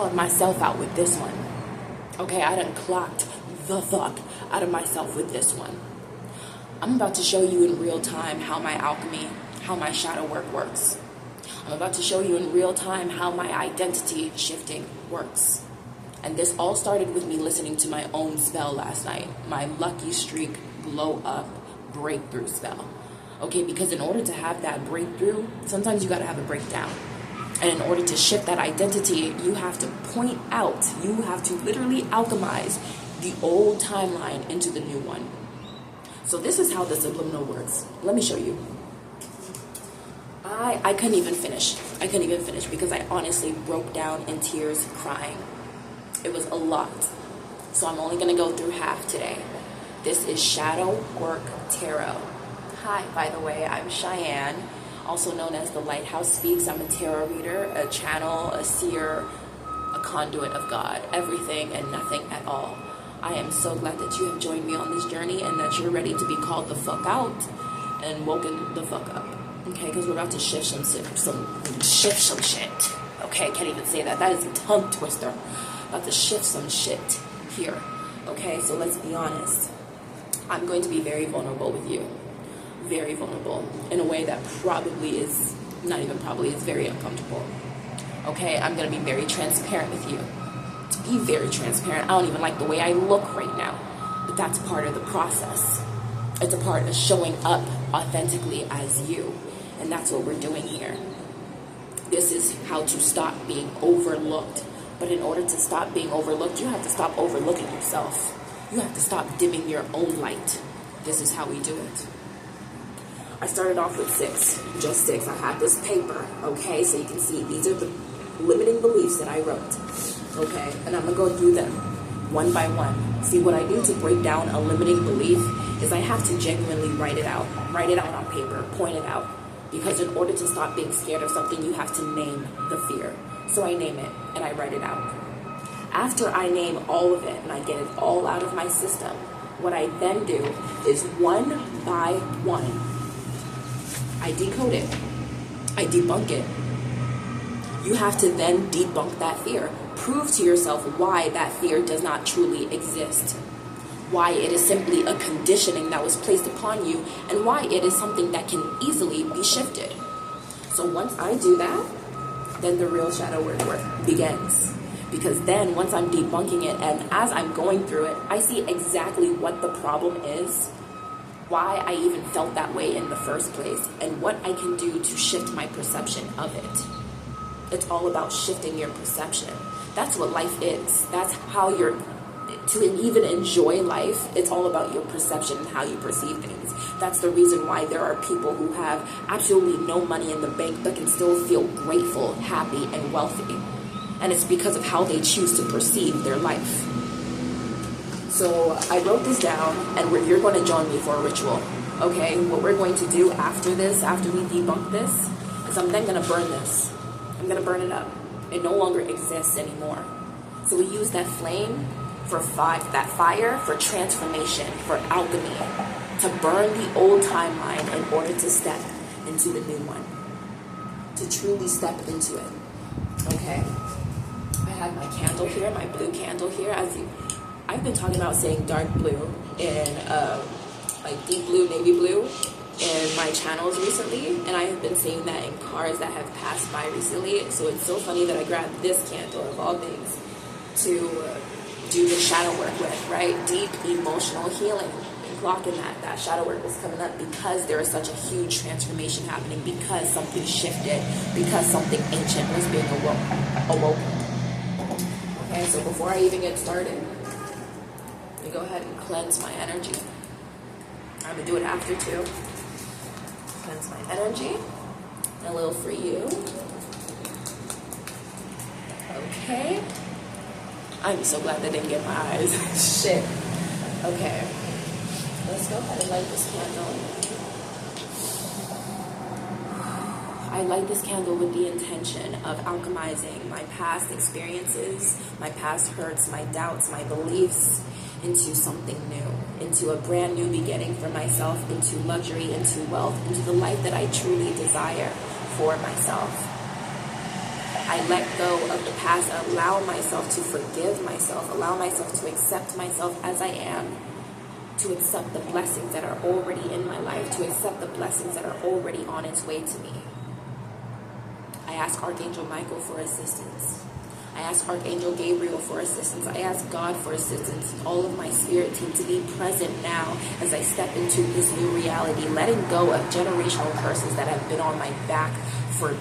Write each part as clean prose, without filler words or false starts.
called myself out with this one. Okay, I done clocked the fuck out of myself with this one. I'm about to show you in real time how my alchemy, how my shadow work works. I'm about to show you in real time how my identity shifting works. And this all started with me listening to my own spell last night. My lucky streak glow up breakthrough spell. Okay, because in order to have that breakthrough, sometimes you gotta have a breakdown. And in order to shift that identity, you have to point out, you have to literally alchemize the old timeline into the new one. So this is how the subliminal works. Let me show you. I couldn't even finish. I couldn't even finish because I honestly broke down in tears crying. It was a lot. So I'm only gonna go through half today. This is Shadow Work Tarot. Hi, by the way, I'm Cheyenne, also known as the Lighthouse Speaks. I'm a tarot reader, a channel, a seer, a conduit of God, everything and nothing at all. I am so glad that you have joined me on this journey and that you're ready to be called the fuck out and woken the fuck up. Okay, because we're about to shift some shit. Okay, can't even say that. That is a tongue twister. About to shift some shit here. Okay, so let's be honest. I'm going to be very vulnerable with you. Very vulnerable. In a way that probably is, not even probably, is very uncomfortable. Okay, I'm going to be very transparent with you. To be very transparent, I don't even like the way I look right now. But that's part of the process. It's a part of showing up authentically as you. And that's what we're doing here. This is how to stop being overlooked. But in order to stop being overlooked, you have to stop overlooking yourself. You have to stop dimming your own light. This is how we do it. I started off with 6, just 6. I have this paper, okay? So you can see these are the limiting beliefs that I wrote, okay? And I'm gonna go through them one by one. See, what I do to break down a limiting belief is I have to genuinely write it out on paper, point it out. Because in order to stop being scared of something, you have to name the fear. So I name it and I write it out. After I name all of it and I get it all out of my system, what I then do is one by one, I decode it. I debunk it. You have to then debunk that fear. Prove to yourself why that fear does not truly exist. Why it is simply a conditioning that was placed upon you, and why it is something that can easily be shifted. So once I do that, then the real shadow work begins. Because then once I'm debunking it and as I'm going through it, I see exactly what the problem is, why I even felt that way in the first place, and what I can do to shift my perception of it. It's all about shifting your perception. That's what life is. That's how to even enjoy life, it's all about your perception and how you perceive things. That's the reason why there are people who have absolutely no money in the bank but can still feel grateful, happy, and wealthy. And it's because of how they choose to perceive their life. So I wrote this down, and you're going to join me for a ritual. Okay, what we're going to do after this, after we debunk this, is I'm then going to burn this. I'm going to burn it up. It no longer exists anymore. So we use that flame for that fire for transformation, for alchemy, to burn the old timeline in order to step into the new one, to truly step into it. Okay, I have my candle here, my blue candle here. I've been talking about saying dark blue and like deep blue, navy blue in my channels recently, and I have been saying that in cards that have passed by recently. So it's so funny that I grabbed this candle of all things to do the shadow work with, right? Deep emotional healing. And clocking that shadow work was coming up because there is such a huge transformation happening, because something shifted, because something ancient was being awoken. Okay, so before I even get started, let me go ahead and cleanse my energy. I'm gonna do it after too. Cleanse my energy. A little for you. Okay. I'm so glad they didn't get my eyes. Shit. Okay. Let's go ahead and light this candle. I light this candle with the intention of alchemizing my past experiences, my past hurts, my doubts, my beliefs into something new, into a brand new beginning for myself, into luxury, into wealth, into the life that I truly desire for myself. I let go of the past, allow myself to forgive myself, allow myself to accept myself as I am, to accept the blessings that are already in my life, to accept the blessings that are already on its way to me. I ask Archangel Michael for assistance. I ask Archangel Gabriel for assistance. I ask God for assistance, all of my spirit team to be present now as I step into this new reality, letting go of generational curses that have been on my back for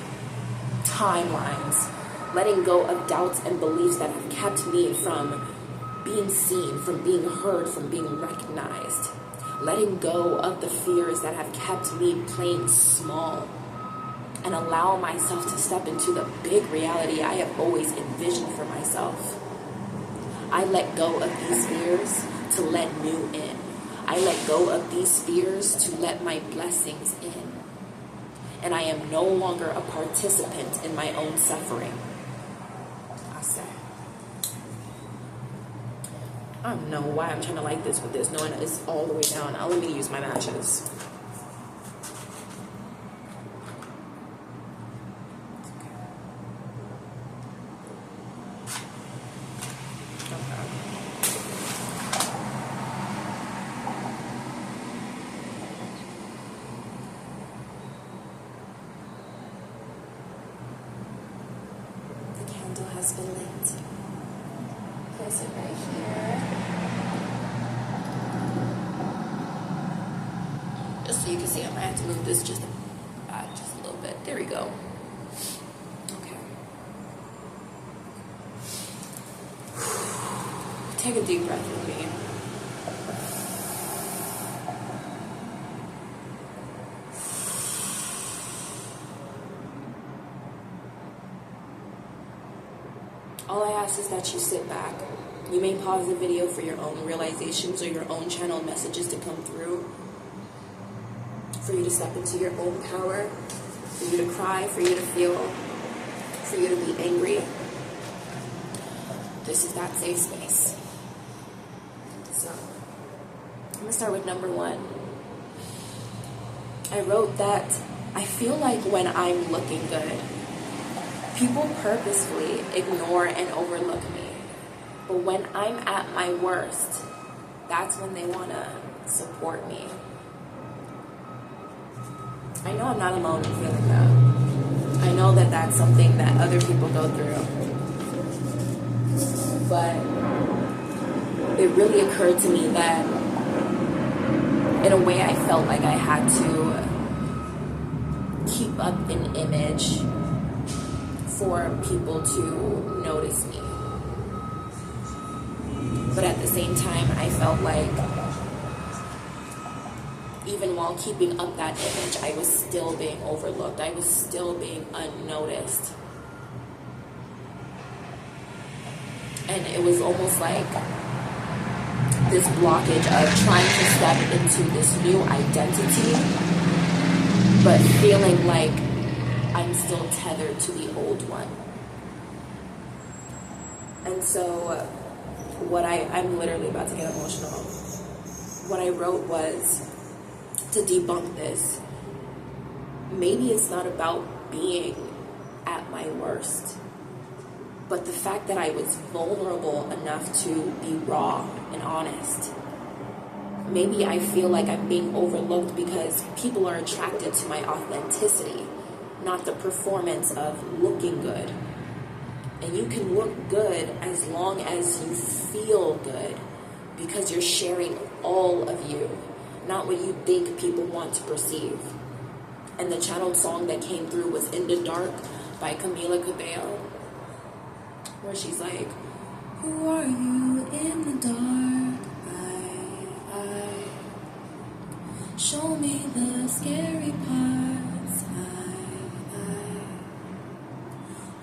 timelines, letting go of doubts and beliefs that have kept me from being seen, from being heard, from being recognized, letting go of the fears that have kept me playing small, and allow myself to step into the big reality I have always envisioned for myself. I let go of these fears to let new in. I let go of these fears to let my blessings in. And I am no longer a participant in my own suffering. I say. I don't know why I'm trying to like this with this, knowing it's all the way down. Now let me use my matches. Has been lit. Place it right here. Just so you can see, I might have to move this just a little bit. There we go. Okay. Take a deep breath with me. All I ask is that you sit back. You may pause the video for your own realizations or your own channeled messages to come through. For you to step into your own power. For you to cry, for you to feel, for you to be angry. This is that safe space. So, I'm going to start with number 1. I wrote that I feel like when I'm looking good, people purposefully ignore and overlook me. But when I'm at my worst, that's when they want to support me. I know I'm not alone in feeling that. I know that that's something that other people go through. But it really occurred to me that in a way I felt like I had to keep up an image for people to notice me. But at the same time, I felt like even while keeping up that image, I was still being overlooked. I was still being unnoticed. And it was almost like this blockage of trying to step into this new identity, but feeling like I'm still tethered to the old one. And so I'm literally about to get emotional. What I wrote was to debunk this. Maybe it's not about being at my worst, but the fact that I was vulnerable enough to be raw and honest. Maybe I feel like I'm being overlooked because people are attracted to my authenticity, not the performance of looking good. And you can look good as long as you feel good, because you're sharing all of you, not what you think people want to perceive. And the channeled song that came through was In the Dark by Camila Cabello, where she's like, who are you in the dark? Show me the scary parts.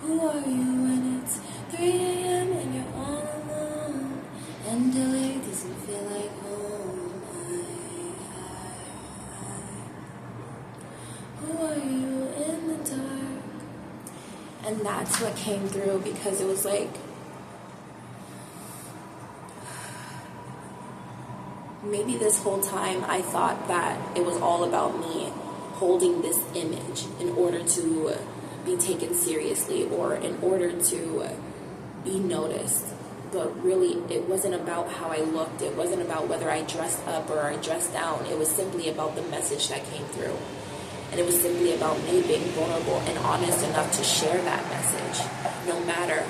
Who are you when it's 3 a.m. and you're all alone and LA doesn't feel like home? Who are you in the dark? And that's what came through, because it was like, maybe this whole time I thought that it was all about me holding this image in order to be taken seriously or in order to be noticed. But really, it wasn't about how I looked. It wasn't about whether I dressed up or I dressed down. It was simply about the message that came through. And it was simply about me being vulnerable and honest enough to share that message, no matter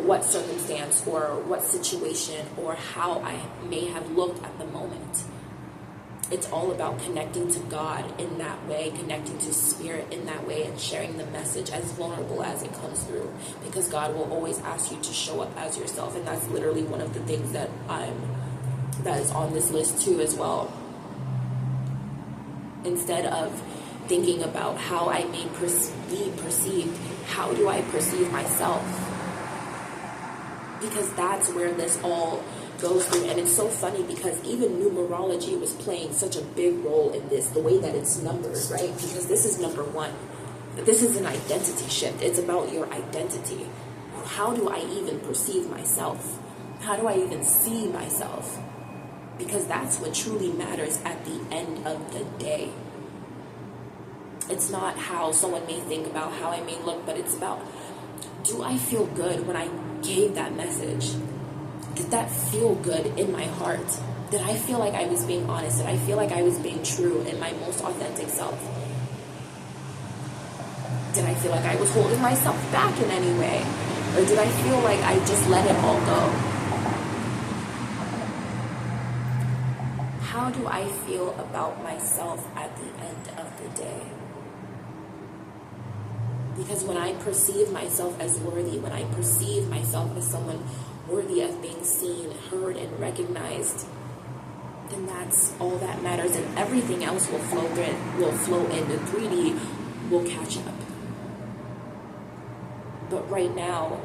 what circumstance or what situation or how I may have looked at the moment. It's all about connecting to God in that way, connecting to Spirit in that way, and sharing the message as vulnerable as it comes through. Because God will always ask you to show up as yourself, and that's literally one of the things that is on this list too as well. Instead of thinking about how I may be perceived, how do I perceive myself? Because that's where this all goes through. And it's so funny because even numerology was playing such a big role in this, the way that it's numbered, right? Because this is number 1. This is an identity shift. It's about your identity. How do I even perceive myself? How do I even see myself? Because that's what truly matters at the end of the day. It's not how someone may think about how I may look, but it's about, do I feel good when I gave that message? Did that feel good in my heart? Did I feel like I was being honest? Did I feel like I was being true in my most authentic self? Did I feel like I was holding myself back in any way? Or did I feel like I just let it all go? How do I feel about myself at the end of the day? Because when I perceive myself as worthy, when I perceive myself as someone worthy of being seen, heard, and recognized, then that's all that matters, and everything else will flow in. The 3D will catch up. But right now,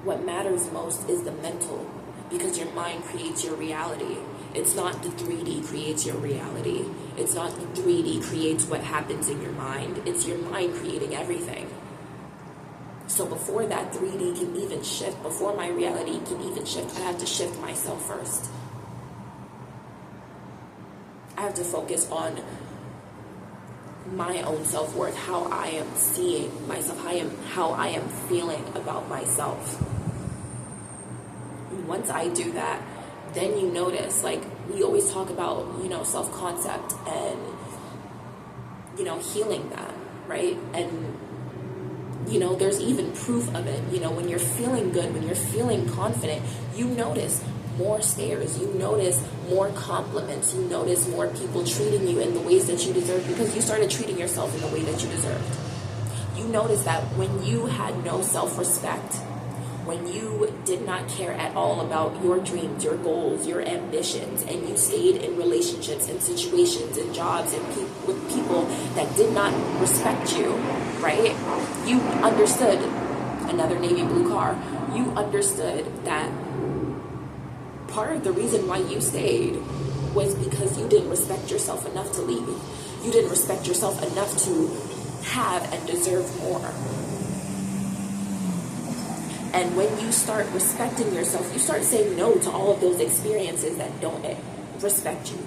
what matters most is the mental, because your mind creates your reality. It's not the 3D creates your reality. It's not the 3D creates what happens in your mind. It's your mind creating everything. So before that 3D can even shift, before my reality can even shift, I have to shift myself first. I have to focus on my own self-worth, how I am seeing myself, how I am feeling about myself. And once I do that, then you notice, like we always talk about, self-concept and, healing that, right? And, there's even proof of it. When you're feeling good, when you're feeling confident, you notice more stares, you notice more compliments, you notice more people treating you in the ways that you deserve because you started treating yourself in the way that you deserved. You notice that when you had no self-respect, when you did not care at all about your dreams, your goals, your ambitions, and you stayed in relationships and situations and jobs and with people that did not respect you, right? You understood, another navy blue car, you understood that part of the reason why you stayed was because you didn't respect yourself enough to leave. You didn't respect yourself enough to have and deserve more. And when you start respecting yourself, you start saying no to all of those experiences that don't respect you,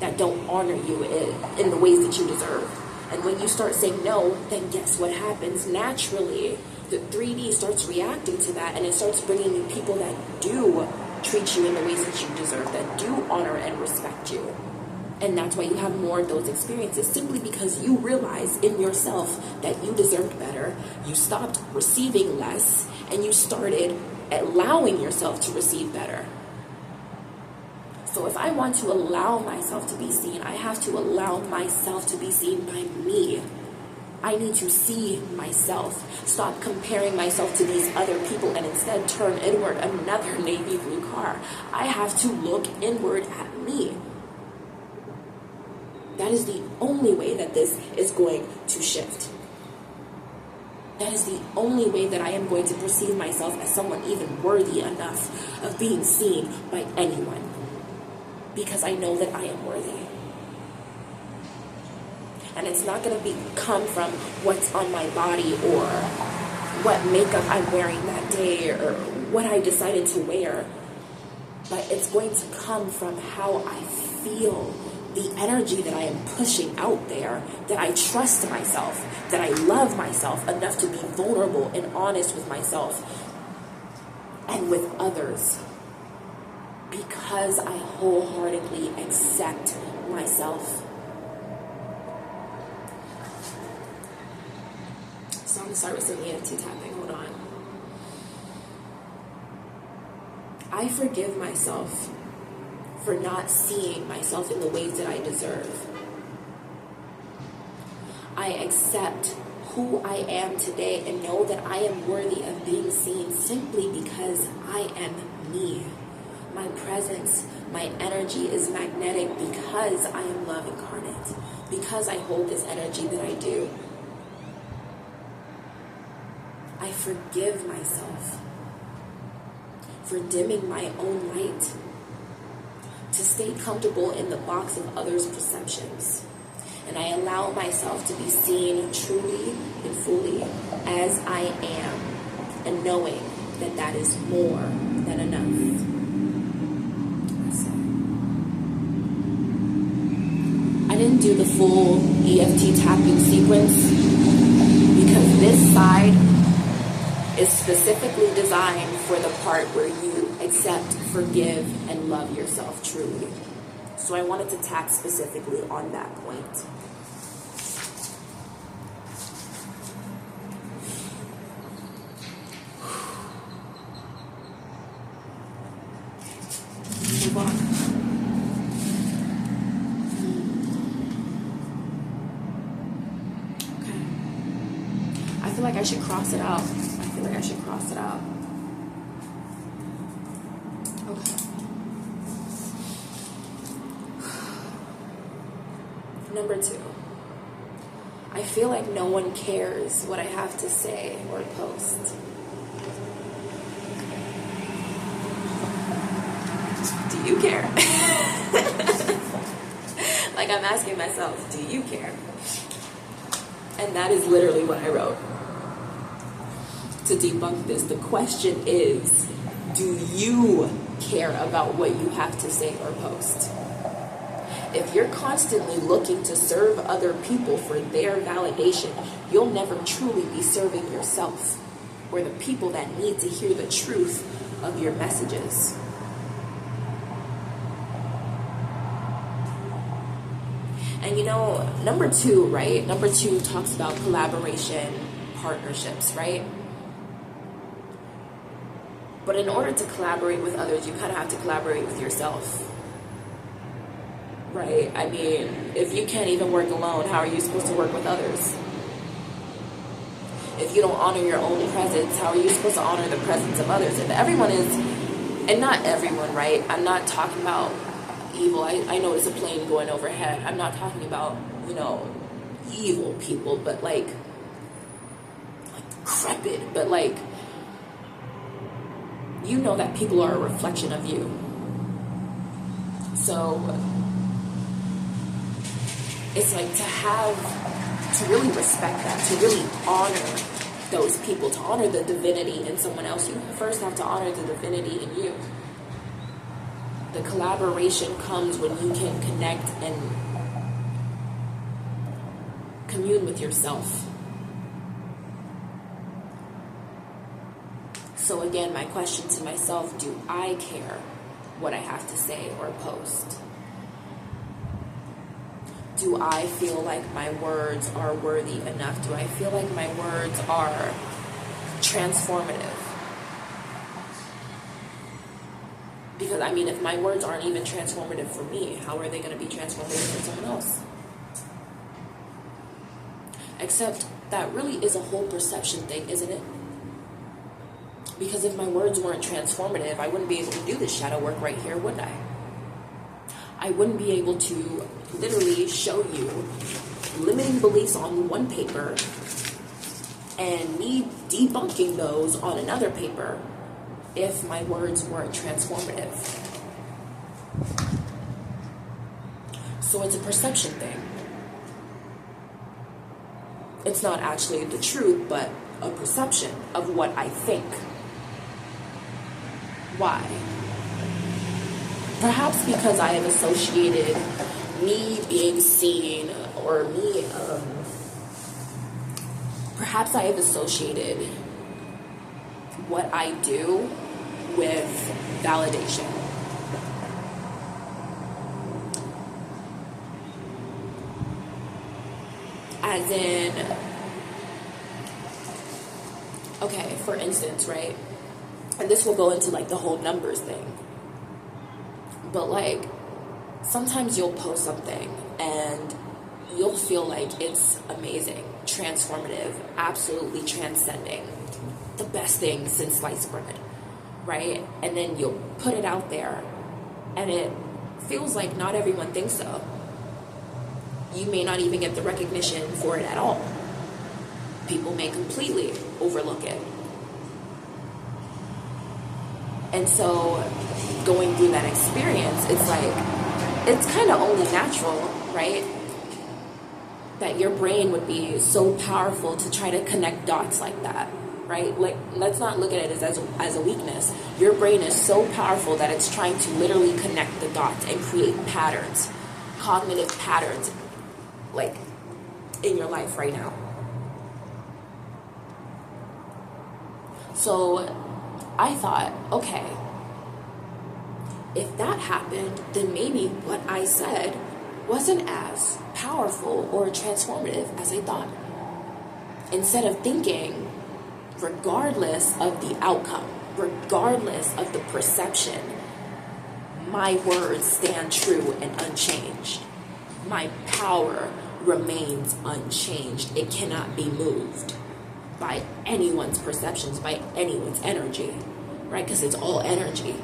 that don't honor you in the ways that you deserve. And when you start saying no, then guess what happens? Naturally, the 3D starts reacting to that, and it starts bringing you people that do treat you in the ways that you deserve, that do honor and respect you. And that's why you have more of those experiences, simply because you realize in yourself that you deserved better. You stopped receiving less, and you started allowing yourself to receive better. So if I want to allow myself to be seen, I have to allow myself to be seen by me. I need to see myself. Stop comparing myself to these other people and instead turn inward. Another navy blue car. I have to look inward at me. That is the only way that this is going to shift. That is the only way that I am going to perceive myself as someone even worthy enough of being seen by anyone. Because I know that I am worthy. And it's not going to come from what's on my body or what makeup I'm wearing that day or what I decided to wear. But it's going to come from how I feel the energy that I am pushing out there, that I trust myself, that I love myself enough to be vulnerable and honest with myself and with others, because I wholeheartedly accept myself. So I'm going to start with some EFT tapping. Hold on. I forgive myself for not seeing myself in the ways that I deserve. I accept who I am today and know that I am worthy of being seen simply because I am me. My presence, my energy is magnetic because I am love incarnate, because I hold this energy that I do. I forgive myself for dimming my own light to stay comfortable in the box of others' perceptions. And I allow myself to be seen truly and fully as I am, and knowing that that is more than enough. I didn't do the full EFT tapping sequence because this side is specifically designed for the part where you accept, forgive, and love yourself truly. So I wanted to tap specifically on that point. Move on. Okay. I feel like I should cross it out. Okay. Number 2. I feel like no one cares what I have to say or post. Do you care? Like, I'm asking myself, do you care? And that is literally what I wrote. To debunk this, the question is, do you care about what you have to say or post? If you're constantly looking to serve other people for their validation, you'll never truly be serving yourself or the people that need to hear the truth of your messages. And you know, number 2, right? Number 2 talks about collaboration, partnerships, right? But in order to collaborate with others, you kind of have to collaborate with yourself. Right? I mean, if you can't even work alone, how are you supposed to work with others? If you don't honor your own presence, how are you supposed to honor the presence of others? If everyone is, and not everyone, right? I'm not talking about evil. I know it's a plane going overhead. I'm not talking about, evil people, but like decrepit, but like, you know that people are a reflection of you. So it's like to really respect that, to really honor those people, to honor the divinity in someone else. You first have to honor the divinity in you. The collaboration comes when you can connect and commune with yourself. So again, my question to myself, do I care what I have to say or post? Do I feel like my words are worthy enough? Do I feel like my words are transformative? Because, I mean, if my words aren't even transformative for me, how are they going to be transformative for someone else? Except that really is a whole perception thing, isn't it? Because if my words weren't transformative, I wouldn't be able to do this shadow work right here, would I? I wouldn't be able to literally show you limiting beliefs on one paper and me debunking those on another paper if my words weren't transformative. So it's a perception thing. It's not actually the truth, but a perception of what I think. Why? Perhaps because I have associated me being seen, or me, perhaps I have associated what I do with validation. As in, okay, for instance, right? And this will go into like the whole numbers thing. But like, sometimes you'll post something and you'll feel like it's amazing, transformative, absolutely transcending, the best thing since sliced bread, right? And then you'll put it out there and it feels like not everyone thinks so. You may not even get the recognition for it at all. People may completely overlook it. And so going through that experience, it's like, it's kind of only natural, right? That your brain would be so powerful to try to connect dots like that, right? Like, let's not look at it as a weakness. Your brain is so powerful that it's trying to literally connect the dots and create patterns, cognitive patterns, like in your life right now. So I thought, okay, if that happened, then maybe what I said wasn't as powerful or transformative as I thought. Instead of thinking, regardless of the outcome, regardless of the perception, my words stand true and unchanged. My power remains unchanged. It cannot be moved by anyone's perceptions, by anyone's energy, right? Because it's all energy.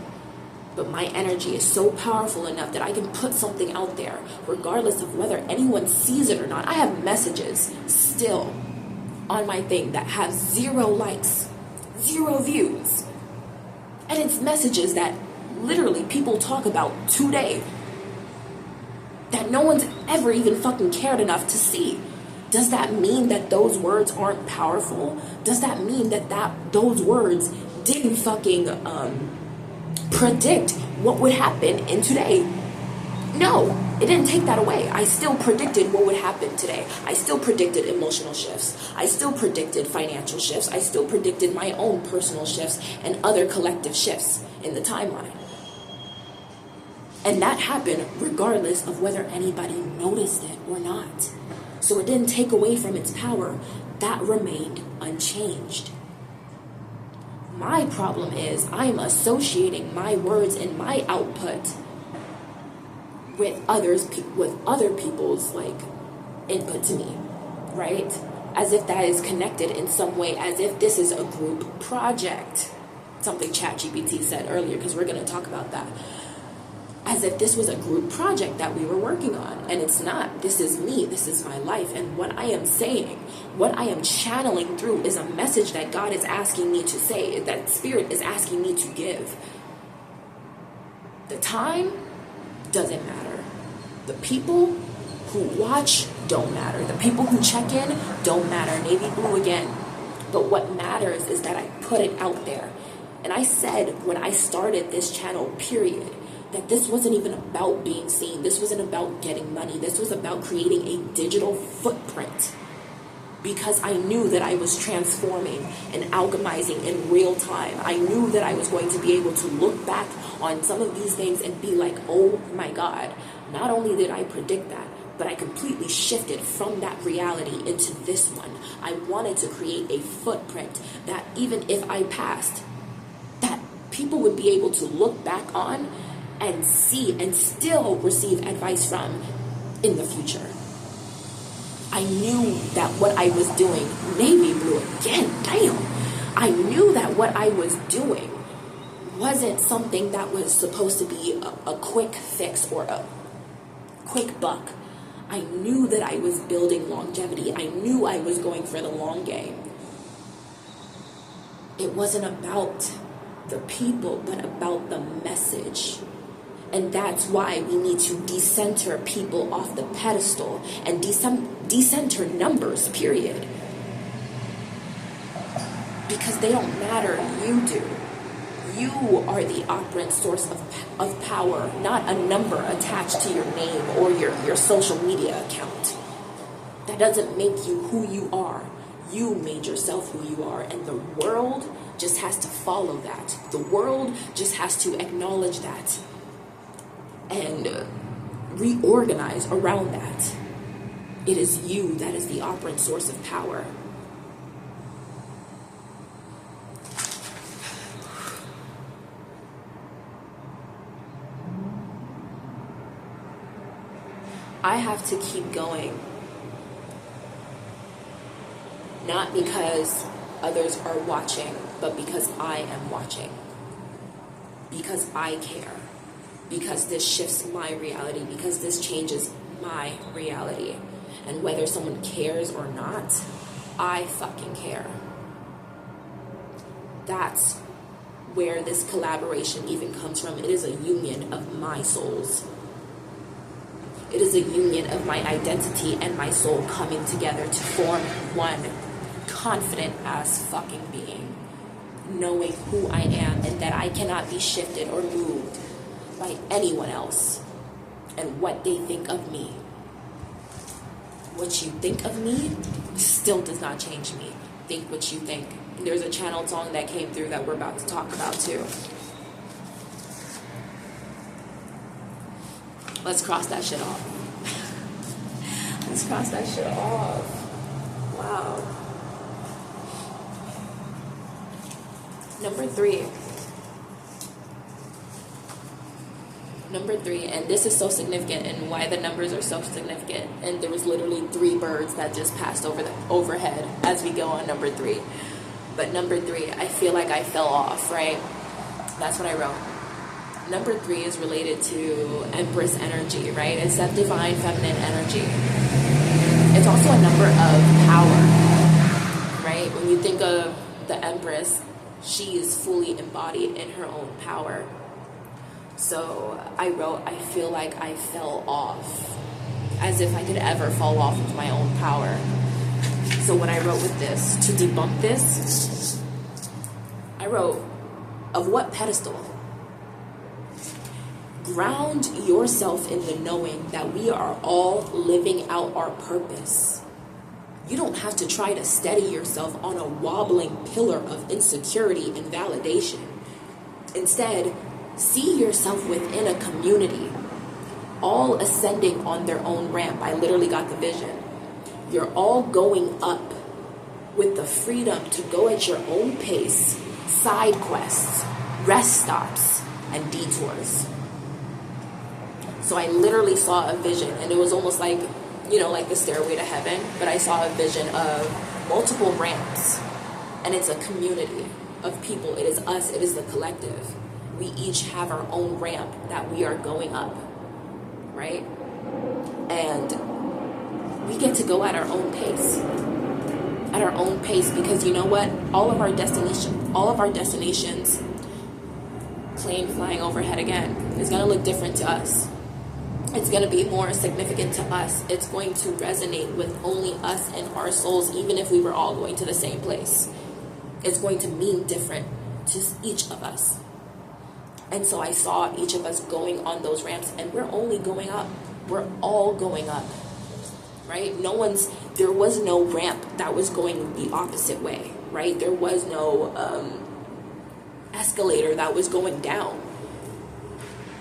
But my energy is so powerful enough that I can put something out there, regardless of whether anyone sees it or not. I have messages still on my thing that have 0 likes, 0 views. And it's messages that literally people talk about today that no one's ever even fucking cared enough to see. Does that mean that those words aren't powerful? Does that mean that those words didn't fucking predict what would happen in today? No, it didn't take that away. I still predicted what would happen today. I still predicted emotional shifts. I still predicted financial shifts. I still predicted my own personal shifts and other collective shifts in the timeline. And that happened regardless of whether anybody noticed it or not. So it didn't take away from its power. That remained unchanged. My problem is I'm associating my words and my output with other people's like input to me, right? As if that is connected in some way, as if this is a group project. Something ChatGPT said earlier, because we're going to talk about that. As if this was a group project that we were working on. And it's not. This is me. This is my life. And what I am saying, what I am channeling through is a message that God is asking me to say, that Spirit is asking me to give. The time doesn't matter. The people who watch don't matter. The people who check in don't matter. Navy blue again. But what matters is that I put it out there. And I said when I started this channel, period, that this wasn't even about being seen. This wasn't about getting money. This was about creating a digital footprint. Because I knew that I was transforming and alchemizing in real time. I knew that I was going to be able to look back on some of these things and be like, oh my God, not only did I predict that, but I completely shifted from that reality into this one. I wanted to create a footprint that even if I passed, that people would be able to look back on and see and still receive advice from in the future. I knew that what I was doing, navy blue again, damn. I knew that what I was doing wasn't something that was supposed to be a quick fix or a quick buck. I knew that I was building longevity. I knew I was going for the long game. It wasn't about the people, but about the message. And that's why we need to decenter people off the pedestal and decenter numbers, period. Because they don't matter, you do. You are the operant source of power, not a number attached to your name or your social media account. That doesn't make you who you are. You made yourself who you are, and the world just has to follow that. The world just has to acknowledge that and reorganize around that. It is you that is the operant source of power. I have to keep going. Not because others are watching, but because I am watching. Because I care. Because this shifts my reality. Because this changes my reality. And whether someone cares or not, I fucking care. That's where this collaboration even comes from. It is a union of my souls. It is a union of my identity and my soul coming together to form one confident ass fucking being, knowing who I am and that I cannot be shifted or moved by anyone else and what they think of me. What you think of me still does not change me. Think what you think. There's a channeled song that came through that we're about to talk about too. Let's cross that shit off. Let's cross that shit off. Wow. Number three, and this is so significant, and why the numbers are so significant. And there was literally 3 birds that just passed over the overhead as we go on number 3. But number 3, I feel like I fell off, right? That's what I wrote. Number 3 is related to Empress energy, right? It's that divine feminine energy. It's also a number of power, right? When you think of the Empress, she is fully embodied in her own power. So I wrote, I feel like I fell off, as if I could ever fall off of my own power. So what I wrote with this, to debunk this, I wrote, of what pedestal? Ground yourself in the knowing that we are all living out our purpose. You don't have to try to steady yourself on a wobbling pillar of insecurity and validation. Instead, see yourself within a community, all ascending on their own ramp. I literally got the vision. You're all going up with the freedom to go at your own pace, side quests, rest stops, and detours. So I literally saw a vision, and it was almost like, you know, like the stairway to heaven, but I saw a vision of multiple ramps, and it's a community of people. It is us, it is the collective. We each have our own ramp that we are going up, right? And we get to go at our own pace. At our own pace, because you know what? All of our destinations, plane flying overhead again, is gonna look different to us. It's going to be more significant to us. It's going to resonate with only us and our souls, even if we were all going to the same place. It's going to mean different to each of us. And so I saw each of us going on those ramps, and we're only going up. We're all going up, right? There was no ramp that was going the opposite way, right? There was no escalator that was going down.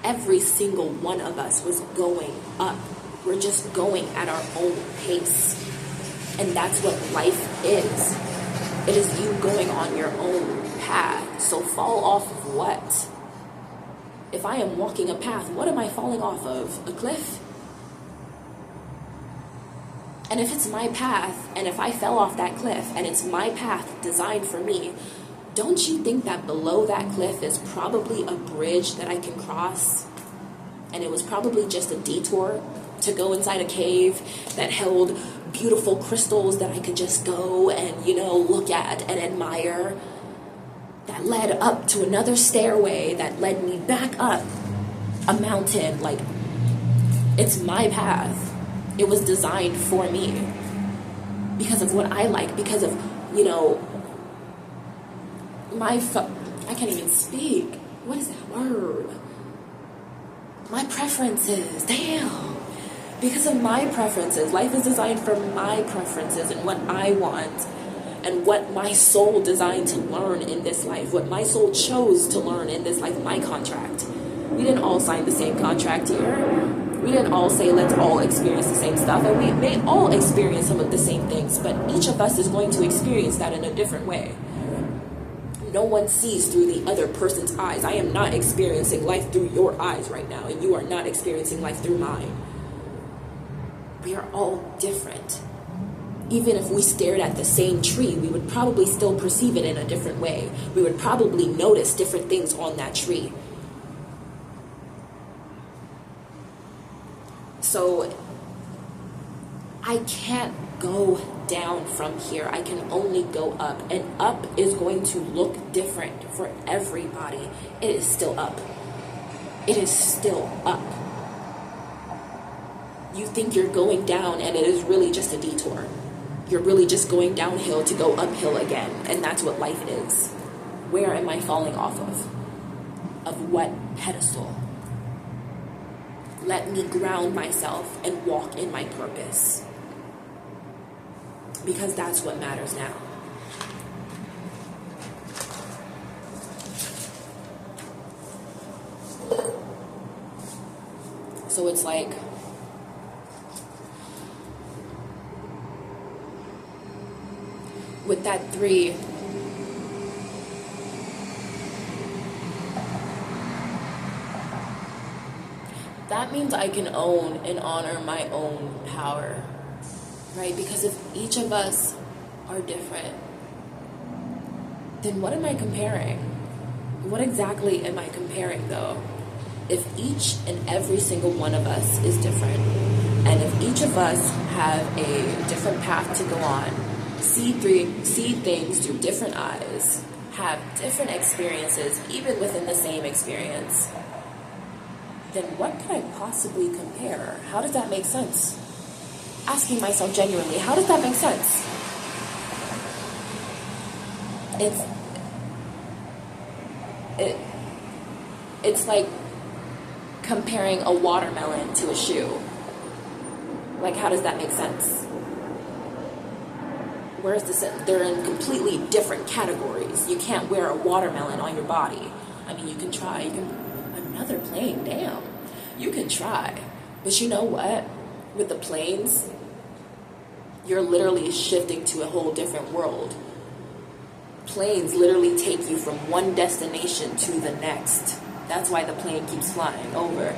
Every single one of us was going up. We're just going at our own pace. And that's what life is. It is you going on your own path. So fall off of what? If I am walking a path, what am I falling off of? A cliff? And if it's my path, and if I fell off that cliff, and it's my path designed for me, don't you think that below that cliff is probably a bridge that I can cross? And it was probably just a detour to go inside a cave that held beautiful crystals that I could just go and, look at and admire. That led up to another stairway that led me back up a mountain. Like, it's my path. It was designed for me because of what I like, because of, I I can't even speak. What is that word? My preferences. Damn. Because of my preferences. Life is designed for my preferences and what I want. And what my soul designed to learn in this life. What my soul chose to learn in this life. My contract. We didn't all sign the same contract here. We didn't all say, let's all experience the same stuff. And we may all experience some of the same things. But each of us is going to experience that in a different way. No one sees through the other person's eyes. I am not experiencing life through your eyes right now. And you are not experiencing life through mine. We are all different. Even if we stared at the same tree, we would probably still perceive it in a different way. We would probably notice different things on that tree. So I can't go down from here. I can only go up. And up is going to look different for everybody. It is still up. It is still up. You think you're going down and it is really just a detour. You're really just going downhill to go uphill again. And that's what life is. Where am I falling off of? Of what pedestal? Let me ground myself and walk in my purpose. Because that's what matters now. So it's like, with that 3, that means I can own and honor my own power, right? Because if each of us are different, then what am I comparing? What exactly am I comparing, though? If each and every single one of us is different, and if each of us have a different path to go on, see things through different eyes, have different experiences, even within the same experience, then what could I possibly compare? How does that make sense? Asking myself genuinely, how does that make sense? It's like comparing a watermelon to a shoe. Like, how does that make sense? Where's the sense? They're in completely different categories. You can't wear a watermelon on your body. I mean, you can try. Another plane, damn. You can try. But you know what? With the planes, you're literally shifting to a whole different world. Planes literally take you from one destination to the next. That's why the plane keeps flying over.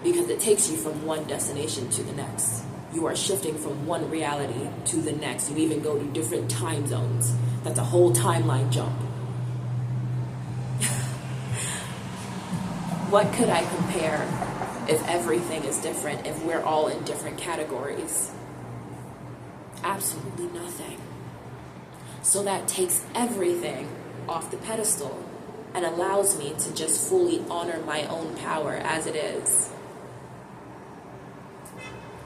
Because it takes you from one destination to the next. You are shifting from one reality to the next. You even go to different time zones. That's a whole timeline jump. What could I compare if everything is different, if we're all in different categories? Absolutely nothing. So that takes everything off the pedestal and allows me to just fully honor my own power as it is.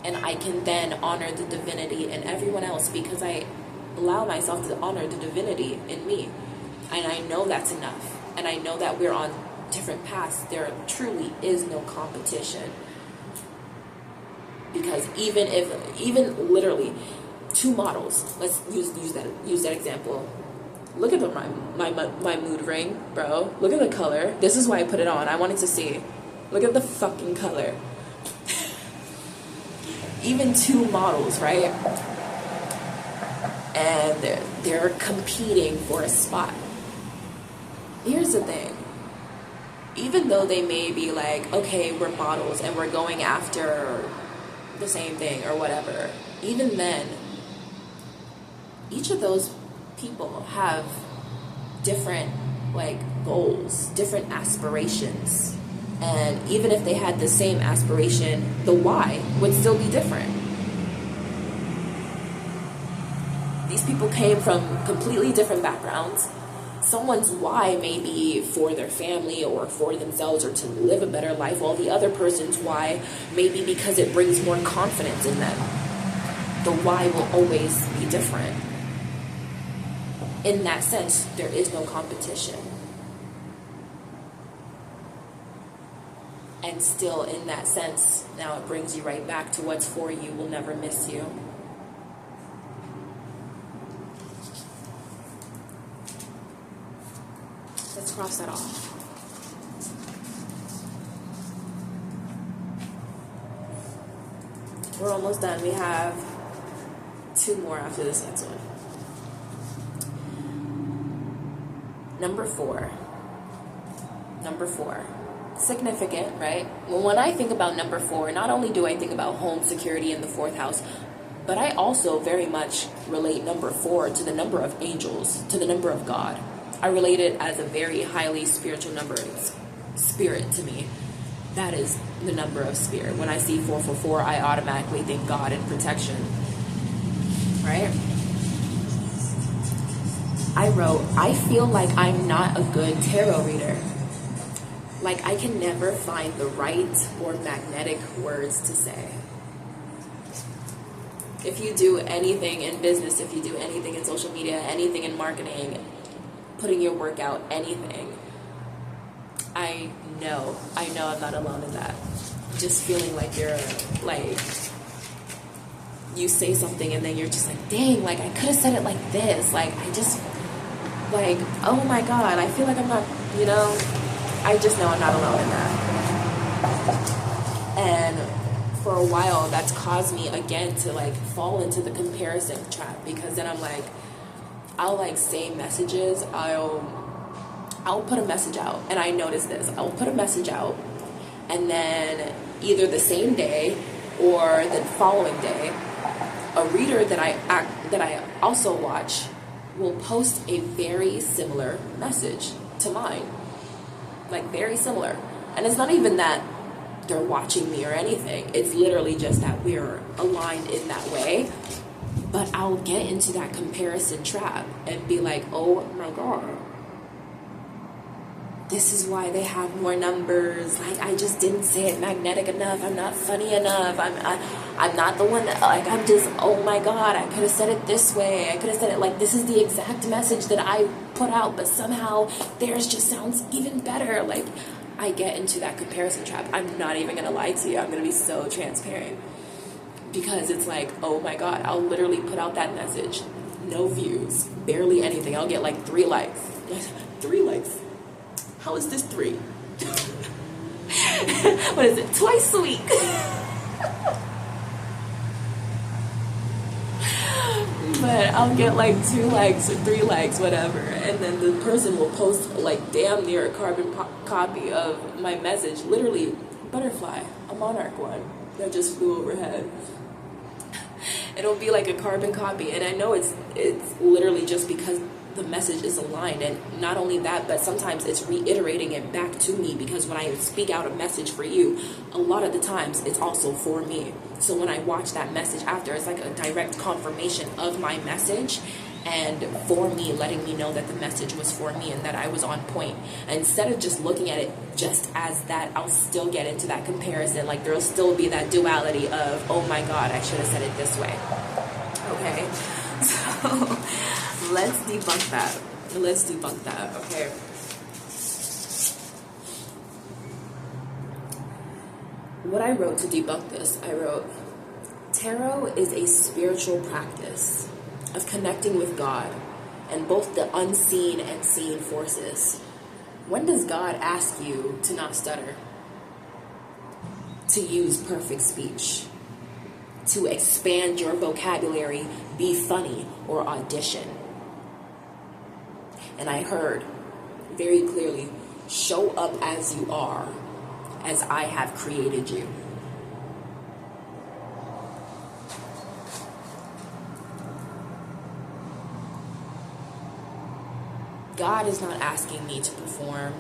And I can then honor the divinity in everyone else because I allow myself to honor the divinity in me. And I know that's enough. And I know that we're on different paths. There truly is no competition. Because even literally, 2 models, let's use that example. Look at my mood ring, bro. Look at the color. This is why I put it on. I wanted to see. Look at the fucking color. Even 2 models, right? And they're competing for a spot. Here's the thing. Even though they may be like, okay, we're models and we're going after the same thing or whatever, even then, each of those people have different goals, different aspirations. And even if they had the same aspiration, the why would still be different. These people came from completely different backgrounds. Someone's why may be for their family or for themselves or to live a better life, while the other person's why may be because it brings more confidence in them. The why will always be different. In that sense, there is no competition. And still, in that sense, now it brings you right back to what's for you will never miss you. Let's cross that off. We're almost done. We have 2 more after this next one. Number 4. Number 4. Significant, right? Well, when I think about number 4, not only do I think about home security in the 4th house, but I also very much relate number 4 to the number of angels, to the number of God. I relate it as a very highly spiritual number. It's spirit to me. That is the number of spirit. When I see 444, I automatically think God and protection. Right? I wrote, I feel like I'm not a good tarot reader. Like I can never find the right or magnetic words to say. If you do anything in business, if you do anything in social media, anything in marketing, putting your work out, anything, I know I'm not alone in that. Just feeling like you're like, you say something and then you're just like, dang, like I could have said it like this. Like I just, like, oh my God, I feel like I'm not, you know, I just know I'm not alone in that. And for a while, that's caused me again to like fall into the comparison trap, because then I'm like, I'll like say messages, I'll put a message out, and I notice this, I'll put a message out, and then either the same day or the following day, a reader that I also watch will post a very similar message to mine, like very similar. And it's not even that they're watching me or anything, it's literally just that we're aligned in that way. But I'll get into that comparison trap and be like, oh my God, this is why they have more numbers. Like, I just didn't say it magnetic enough. I'm not funny enough. I'm not the one that, like, I'm just, oh my God, I could have said it this way. I could have said it like, this is the exact message that I put out, but somehow theirs just sounds even better. Like, I get into that comparison trap. I'm not even going to lie to you. I'm going to be so transparent. Because it's like, oh my God, I'll literally put out that message. No views, barely anything. I'll get like 3 likes. 3 likes. How is this 3? What is it? Twice a week. But I'll get like 2 likes or 3 likes, whatever. And then the person will post like damn near a carbon copy of my message. Literally, butterfly, a monarch one that just flew overhead. It'll be like a carbon copy, and I know it's literally just because the message is aligned. And not only that, but sometimes it's reiterating it back to me, because when I speak out a message for you, a lot of the times it's also for me. So when I watch that message after, it's like a direct confirmation of my message, and for me, letting me know that the message was for me and that I was on point. And instead of just looking at it just as that, I'll still get into that comparison. Like, there'll still be that duality of, oh my God, I should have said it this way. Okay, so let's debunk that. Okay. What I wrote to debunk this, I wrote, tarot is a spiritual practice of connecting with God and both the unseen and seen forces. When does God ask you to not stutter? To use perfect speech? To expand your vocabulary, be funny, or audition? And I heard very clearly, show up as you are, as I have created you. God is not asking me to perform.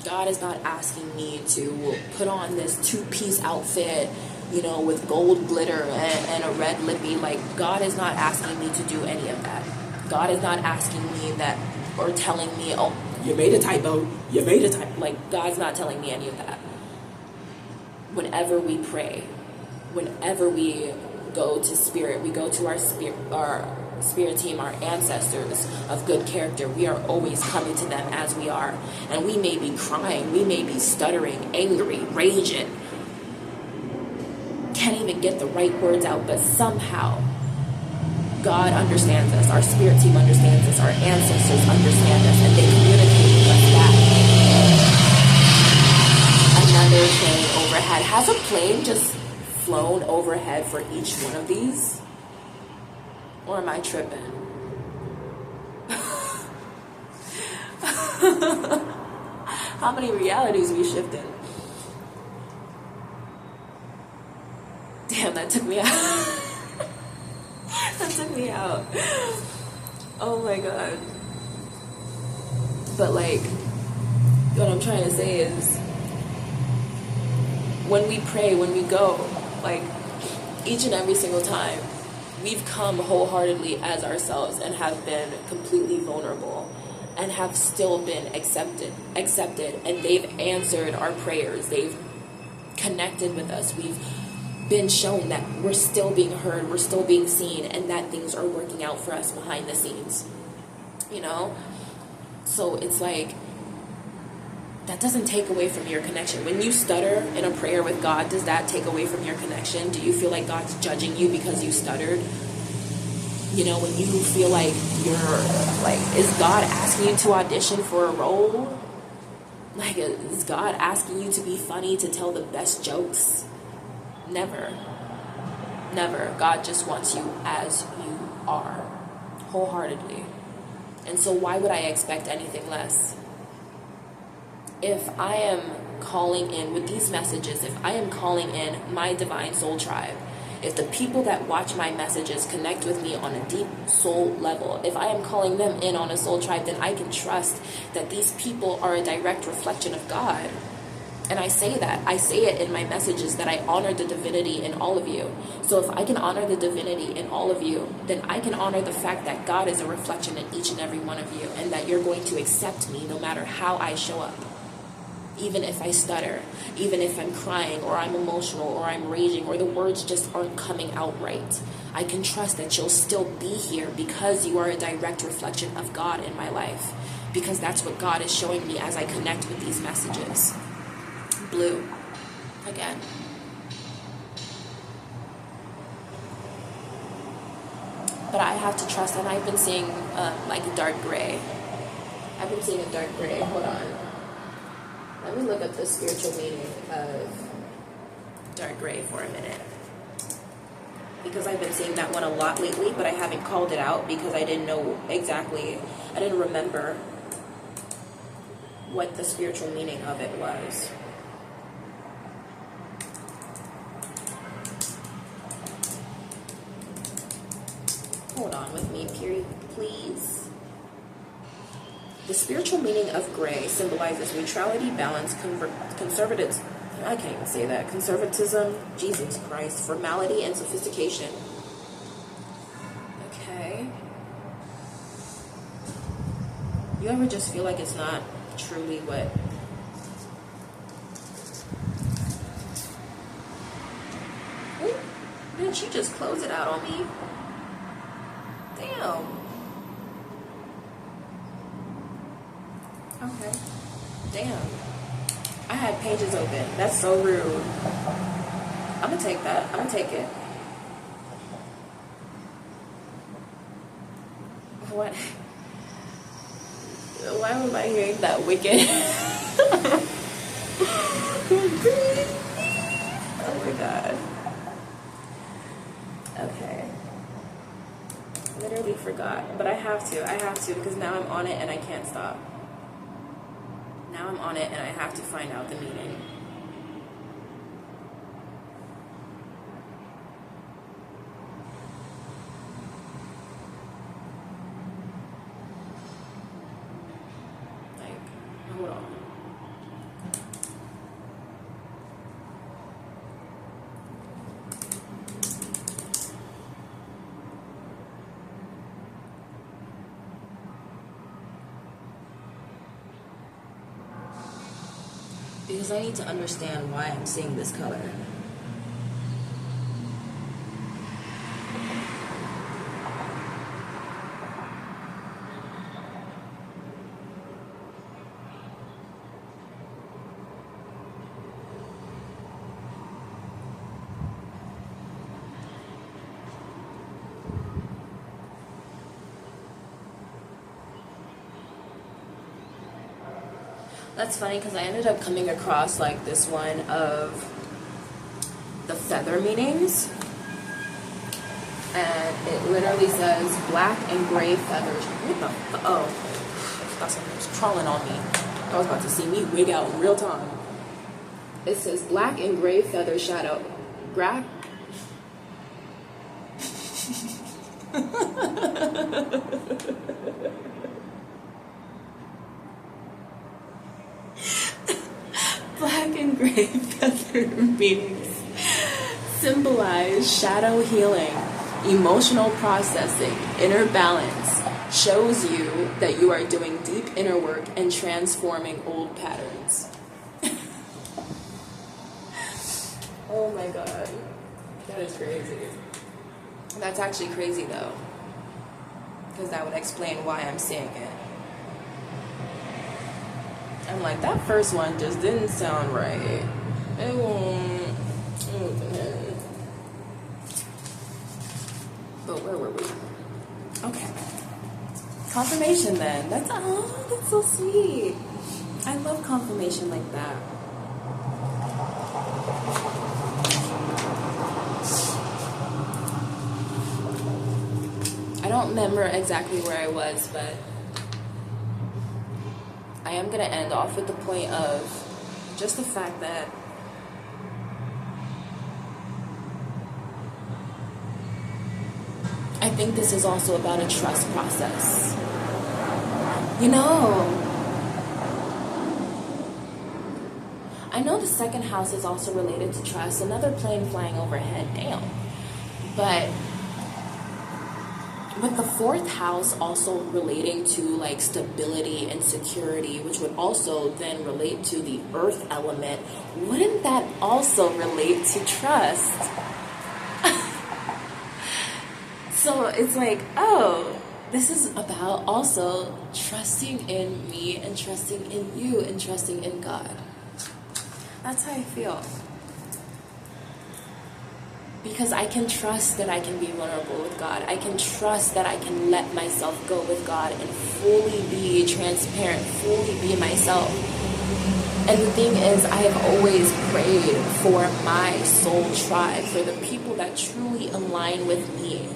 God is not asking me to put on this 2-piece outfit, you know, with gold glitter and a red lippy. Like, God is not asking me to do any of that. God is not asking me that, or telling me, oh, you made a typo. Like, God's not telling me any of that. Whenever we pray, whenever we go to spirit, we go to our spirit, spirit team, our ancestors of good character, we are always coming to them as we are. And we may be crying, we may be stuttering, angry, raging, can't even get the right words out, but somehow God understands us, our spirit team understands us, our ancestors understand us, and they communicate with us back. Another plane overhead. Has a plane just flown overhead for each one of these? Or am I tripping? How many realities we shifted? Damn, that took me out. That took me out. Oh my god. But like, what I'm trying to say is, when we pray, when we go, like, each and every single time, we've come wholeheartedly as ourselves and have been completely vulnerable and have still been accepted, and they've answered our prayers. They've connected with us. We've been shown that we're still being heard, we're still being seen, and that things are working out for us behind the scenes, you know? So it's like, that doesn't take away from your connection. When you stutter in a prayer with God, does that take away from your connection? Do you feel like God's judging you because you stuttered? You know, when you feel like you're, like, is God asking you to audition for a role? Like, is God asking you to be funny, to tell the best jokes? Never. Never. God just wants you as you are, wholeheartedly. And so why would I expect anything less? If I am calling in with these messages, if I am calling in my divine soul tribe, if the people that watch my messages connect with me on a deep soul level, if I am calling them in on a soul tribe, then I can trust that these people are a direct reflection of God. And I say that. I say it in my messages that I honor the divinity in all of you. So if I can honor the divinity in all of you, then I can honor the fact that God is a reflection in each and every one of you, and that you're going to accept me no matter how I show up. Even if I stutter, even if I'm crying, or I'm emotional, or I'm raging, or the words just aren't coming out right, I can trust that you'll still be here because you are a direct reflection of God in my life. Because that's what God is showing me as I connect with these messages. Blue. Again. But I have to trust, and I've been seeing like a dark gray. I've been seeing a dark gray. Hold on. Let me look up the spiritual meaning of dark gray for a minute. Because I've been seeing that one a lot lately, but I haven't called it out because I didn't know exactly, I didn't remember what the spiritual meaning of it was. Hold on with me, period, please. The spiritual meaning of gray symbolizes neutrality, balance, conservatism. I can't even say that. Conservatism, Jesus Christ, formality, and sophistication. Okay. You ever just feel like it's not truly what? Ooh, didn't she just close it out on me? Damn. Okay. Damn. I had pages open. That's so rude. I'm gonna take that. I'm gonna take it. What? Why am I hearing that wicked? Oh my god. Okay. Literally forgot. But I have to because now I'm on it and I can't stop. Now I'm on it and I have to find out the meaning. Like, hold on. Because I need to understand why I'm seeing this color. That's funny because I ended up coming across like this one of the feather meanings, and it literally says black and gray feathers. What the? Oh, thought something was crawling on me. I was about to see me wig out in real time. It says black and gray feather shadow. Black and gray feather meanings symbolize shadow healing, emotional processing, inner balance, shows you that you are doing deep inner work and transforming old patterns. Oh my god, that is crazy. That's actually crazy though, because that would explain why I'm seeing it. I'm like, that first one just didn't sound right. It won't. But where were we? Okay. Confirmation then. That's so sweet. I love confirmation like that. I don't remember exactly where I was, but I am going to end off with the point of just the fact that I think this is also about a trust process. You know, I know the second house is also related to trust. Another plane flying overhead, damn. But with the fourth house also relating to like stability and security, which would also then relate to the earth element, wouldn't that also relate to trust? So it's like, oh, this is about also trusting in me and trusting in you and trusting in God. That's how I feel. Because I can trust that I can be vulnerable with God. I can trust that I can let myself go with God and fully be transparent, fully be myself. And the thing is, I have always prayed for my soul tribe, for the people that truly align with me.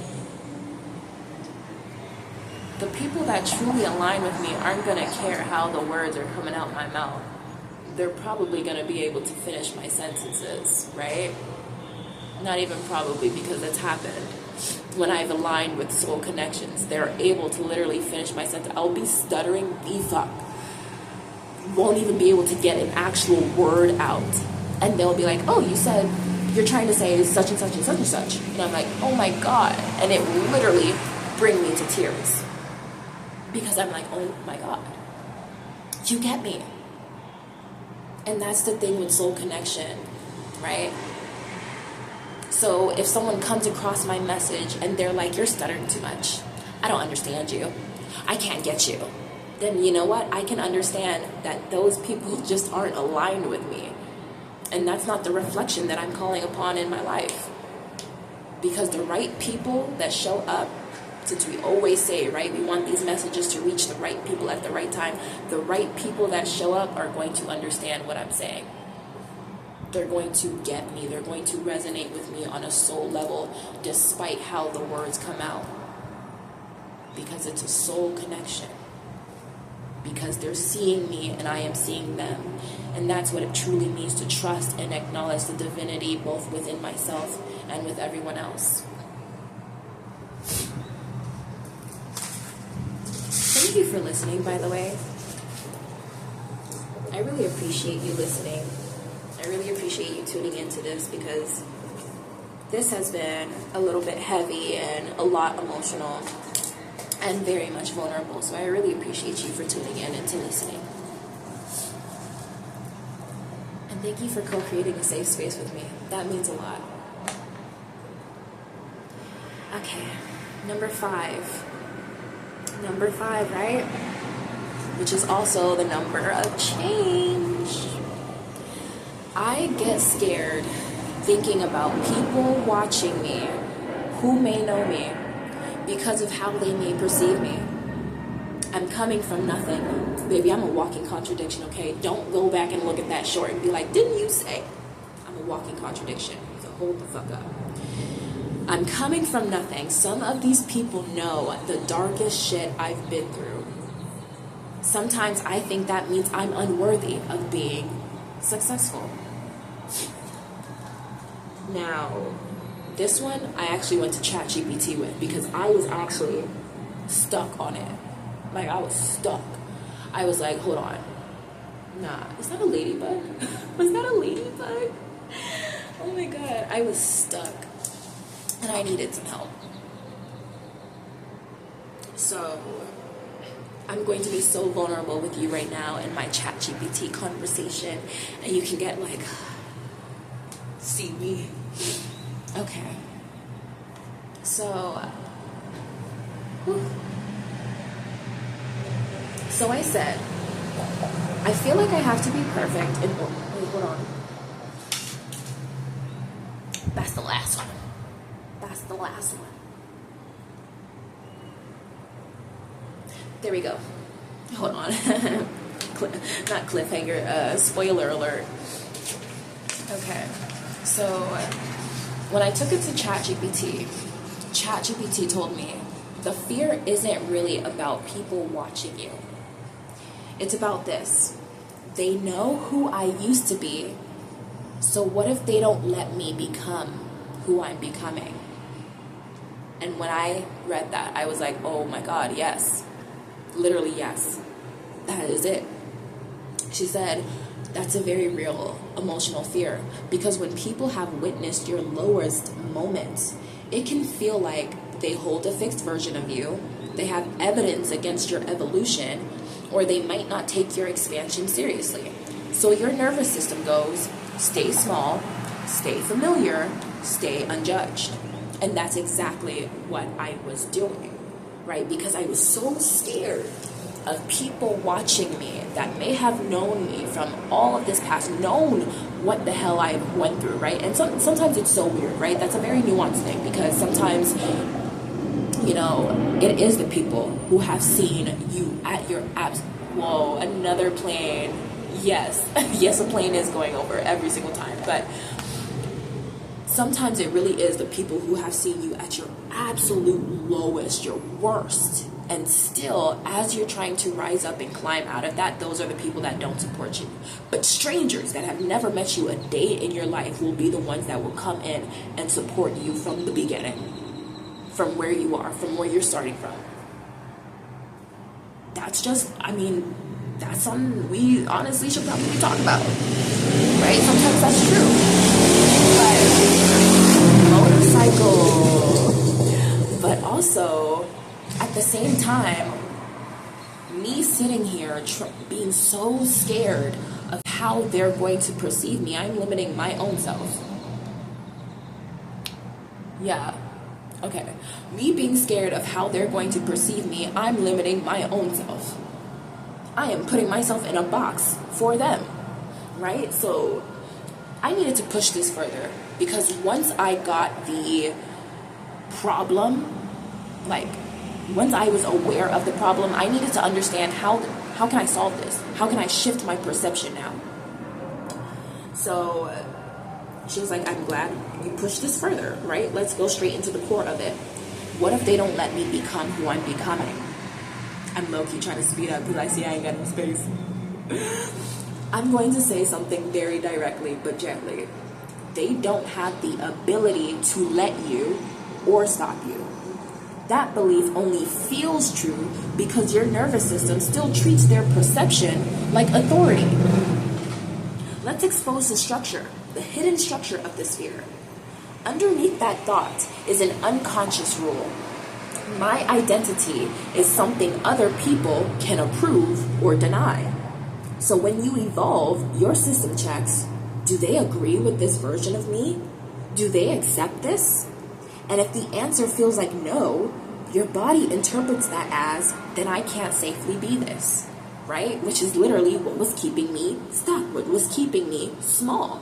The people that truly align with me aren't going to care how the words are coming out my mouth. They're probably going to be able to finish my sentences, right? Not even probably, because it's happened. When I've aligned with soul connections, they're able to literally finish my sentence. I'll be stuttering the fuck. Won't even be able to get an actual word out. And they'll be like, oh, you said, you're trying to say such and such and such and such. And I'm like, oh my God. And it will literally bring me to tears. Because I'm like, oh my God. You get me. And that's the thing with soul connection, right? So if someone comes across my message and they're like, you're stuttering too much, I don't understand you, I can't get you, then you know what? I can understand that those people just aren't aligned with me. And that's not the reflection that I'm calling upon in my life. Because the right people that show up, since we always say, right, we want these messages to reach the right people at the right time, the right people that show up are going to understand what I'm saying. They're going to get me. They're going to resonate with me on a soul level, despite how the words come out. Because it's a soul connection. Because they're seeing me and I am seeing them. And that's what it truly means to trust and acknowledge the divinity both within myself and with everyone else. Thank you for listening, by the way. I really appreciate you listening. I really appreciate you tuning into this, because this has been a little bit heavy and a lot emotional and very much vulnerable. So I really appreciate you for tuning in and to listening. And thank you for co-creating a safe space with me. That means a lot. Okay, number 5. Number 5, right? Which is also the number of change. I get scared thinking about people watching me who may know me because of how they may perceive me. I'm coming from nothing. Baby, I'm a walking contradiction, okay? Don't go back and look at that short and be like, didn't you say? I'm a walking contradiction. So hold the fuck up. I'm coming from nothing. Some of these people know the darkest shit I've been through. Sometimes I think that means I'm unworthy of being successful. Now, this one I actually went to ChatGPT with because I was actually stuck on it. Like, I was stuck. I was like, hold on. Nah, is that a ladybug? Was that a ladybug? Oh my god, I was stuck. And I needed some help. So, I'm going to be so vulnerable with you right now in my ChatGPT conversation. And you can get like, see me. Okay. So, I said, I feel like I have to be perfect in order. Wait, hold on. That's the last one. That's the last one. There we go. Hold on. Not cliffhanger, spoiler alert. Okay. So, when I took it to ChatGPT told me the fear isn't really about people watching you. It's about this. They know who I used to be, so what if they don't let me become who I'm becoming? And when I read that, I was like, oh my god, yes. Literally, yes. That is it. She said, that's a very real emotional fear, because when people have witnessed your lowest moments, it can feel like they hold a fixed version of you, they have evidence against your evolution, or they might not take your expansion seriously. So your nervous system goes, stay small, stay familiar, stay unjudged. And that's exactly what I was doing, right? Because I was so scared of people watching me that may have known me from all of this past, known what the hell I went through, right? And sometimes it's so weird, right? That's a very nuanced thing, because sometimes, you know, it is the people who have seen you at your whoa, another plane. Yes, yes, a plane is going over every single time, but sometimes it really is the people who have seen you at your absolute lowest, your worst. And still, as you're trying to rise up and climb out of that, those are the people that don't support you. But strangers that have never met you a day in your life will be the ones that will come in and support you from the beginning, from where you are, from where you're starting from. That's just, I mean, that's something we honestly should probably talk about, right? Sometimes that's true. But motorcycle, but also at the same time, me sitting here being so scared of how they're going to perceive me, I'm limiting my own self. Yeah. Okay. Me being scared of how they're going to perceive me, I'm limiting my own self. I am putting myself in a box for them, right? So I needed to push this further, because once I got the problem, like once I was aware of the problem, I needed to understand how can I solve this? How can I shift my perception now? So she was like, I'm glad you pushed this further, right? Let's go straight into the core of it. What if they don't let me become who I'm becoming? I'm low-key trying to speed up because I see I ain't got no space. I'm going to say something very directly but gently. They don't have the ability to let you or stop you. That belief only feels true because your nervous system still treats their perception like authority. Let's expose the structure, the hidden structure of this fear. Underneath that thought is an unconscious rule. My identity is something other people can approve or deny. So when you evolve, your system checks, do they agree with this version of me? Do they accept this? And if the answer feels like no, your body interprets that as, then I can't safely be this, right? Which is literally what was keeping me stuck, what was keeping me small.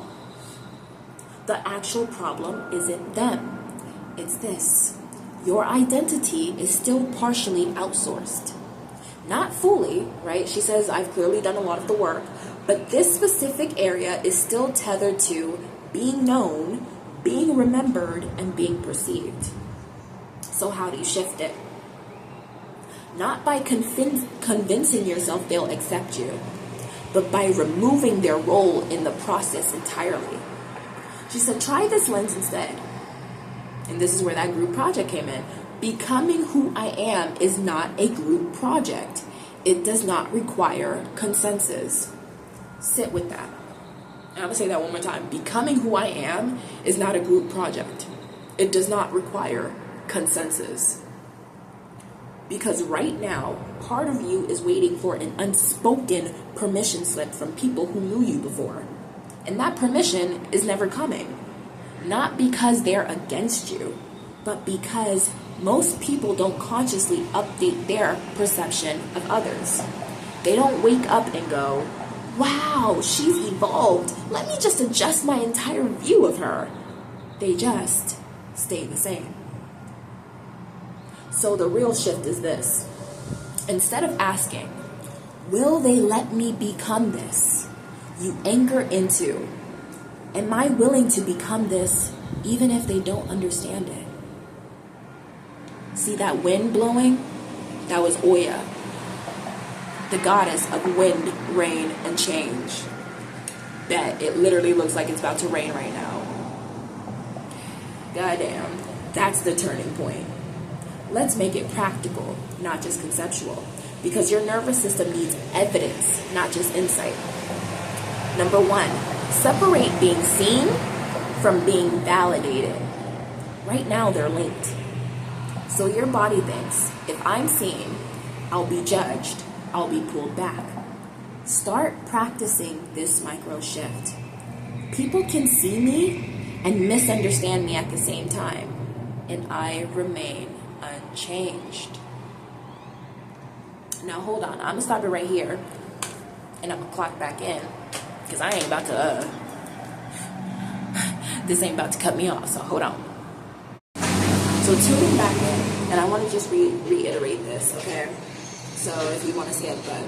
The actual problem isn't them. It's this. Your identity is still partially outsourced. Not fully, right? She says, I've clearly done a lot of the work, but this specific area is still tethered to being known, being remembered, and being perceived. So how do you shift it? Not by convincing yourself they'll accept you, but by removing their role in the process entirely. She said, try this lens instead. And this is where that group project came in. Becoming who I am is not a group project. It does not require consensus. Sit with that. And I'm going to say that one more time. Becoming who I am is not a group project. It does not require consensus. Because right now, part of you is waiting for an unspoken permission slip from people who knew you before. And that permission is never coming. Not because they're against you, but because most people don't consciously update their perception of others. They don't wake up and go, wow, she's evolved. Let me just adjust my entire view of her. They just stay the same. So the real shift is this. Instead of asking, will they let me become this? You anchor into, am I willing to become this even if they don't understand it? See that wind blowing? That was Oya, the goddess of wind, rain, and change. Bet it literally looks like it's about to rain right now. Goddamn, that's the turning point. Let's make it practical, not just conceptual, because your nervous system needs evidence, not just insight. Number 1, separate being seen from being validated. Right now, they're linked. So your body thinks, if I'm seen, I'll be judged, I'll be pulled back. Start practicing this micro shift. People can see me and misunderstand me at the same time, and I remain unchanged. Now hold on, I'm gonna stop it right here, and I'm gonna clock back in, because I ain't about to, this ain't about to cut me off, so hold on. So tuning back in, and I want to just reiterate this, okay? So if you want to say it, but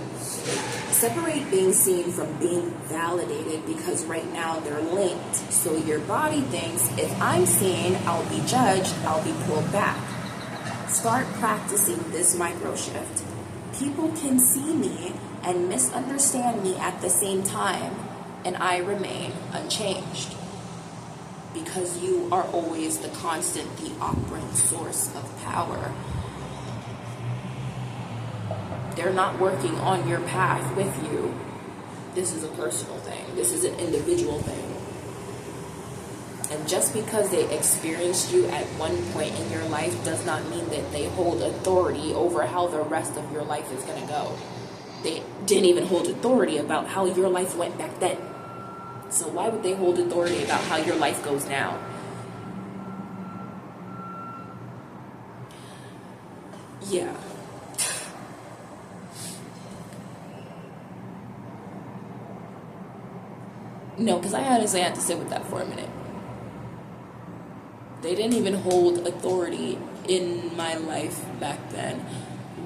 separate being seen from being validated, because right now they're linked. So your body thinks, if I'm seen, I'll be judged, I'll be pulled back. Start practicing this micro shift. People can see me and misunderstand me at the same time, and I remain unchanged. Because you are always the constant, the operant source of power. They're not working on your path with you. This is a personal thing. This is an individual thing. And just because they experienced you at one point in your life does not mean that they hold authority over how the rest of your life is going to go. They didn't even hold authority about how your life went back then. So why would they hold authority about how your life goes now? Yeah. No, because I honestly had to sit with that for a minute. They didn't even hold authority in my life back then.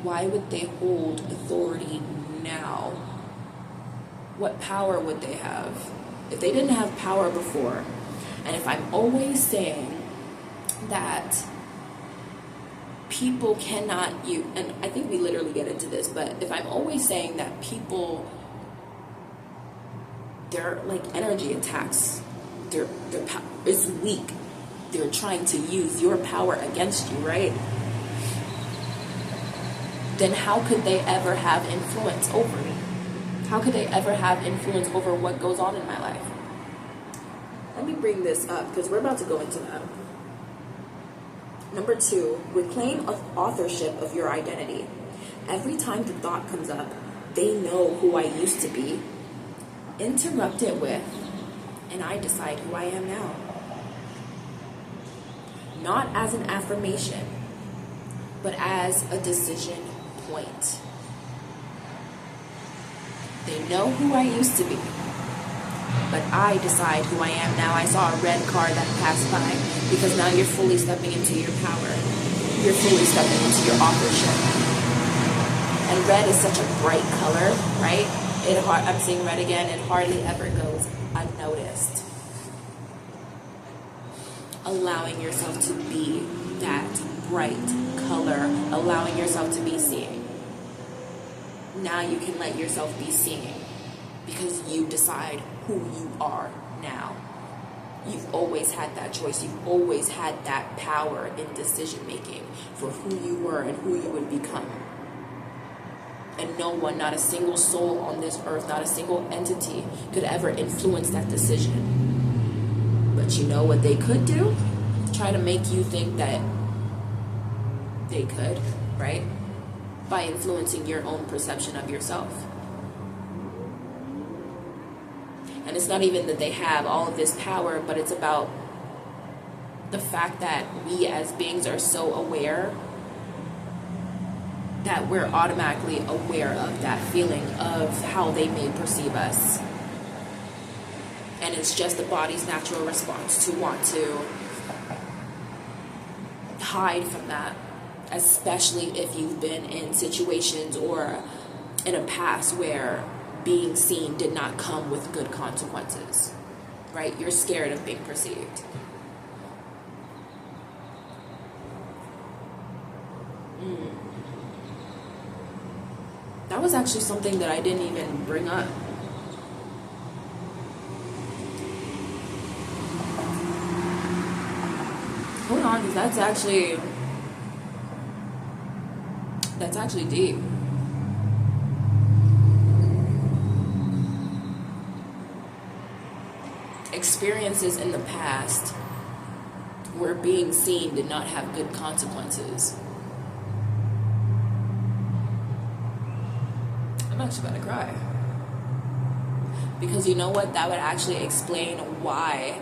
Why would they hold authority now? What power would they have? If they didn't have power before, and if I'm always saying that people cannot use, and I think we literally get into this, but if I'm always saying that people, they're like energy attacks, their power is weak, they're trying to use your power against you, right? Then how could they ever have influence over me? How could they ever have influence over what goes on in my life? Let me bring this up because we're about to go into that. Number 2, reclaim authorship of your identity. Every time the thought comes up, they know who I used to be. Interrupt it with, and I decide who I am now. Not as an affirmation, but as a decision point. They know who I used to be, but I decide who I am now. I saw a red car that passed by, because now you're fully stepping into your power. You're fully stepping into your authorship. And red is such a bright color, right? I'm seeing red again. It hardly ever goes unnoticed. Allowing yourself to be that bright color, allowing yourself to be seeing. Now you can let yourself be seeing because you decide who you are now. You've always had that choice. You've always had that power in decision making for who you were and who you would become. And no one, not a single soul on this earth, not a single entity could ever influence that decision. But you know what they could do? Try to make you think that they could, right? By influencing your own perception of yourself. And it's not even that they have all of this power, but it's about the fact that we as beings are so aware that we're automatically aware of that feeling of how they may perceive us. And it's just the body's natural response to want to hide from that, especially if you've been in situations or in a past where being seen did not come with good consequences, right? You're scared of being perceived. That was actually something that I didn't even bring up. Hold on, because that's actually deep. Experiences in the past where being seen did not have good consequences. I'm actually about to cry. Because you know what? That would actually explain why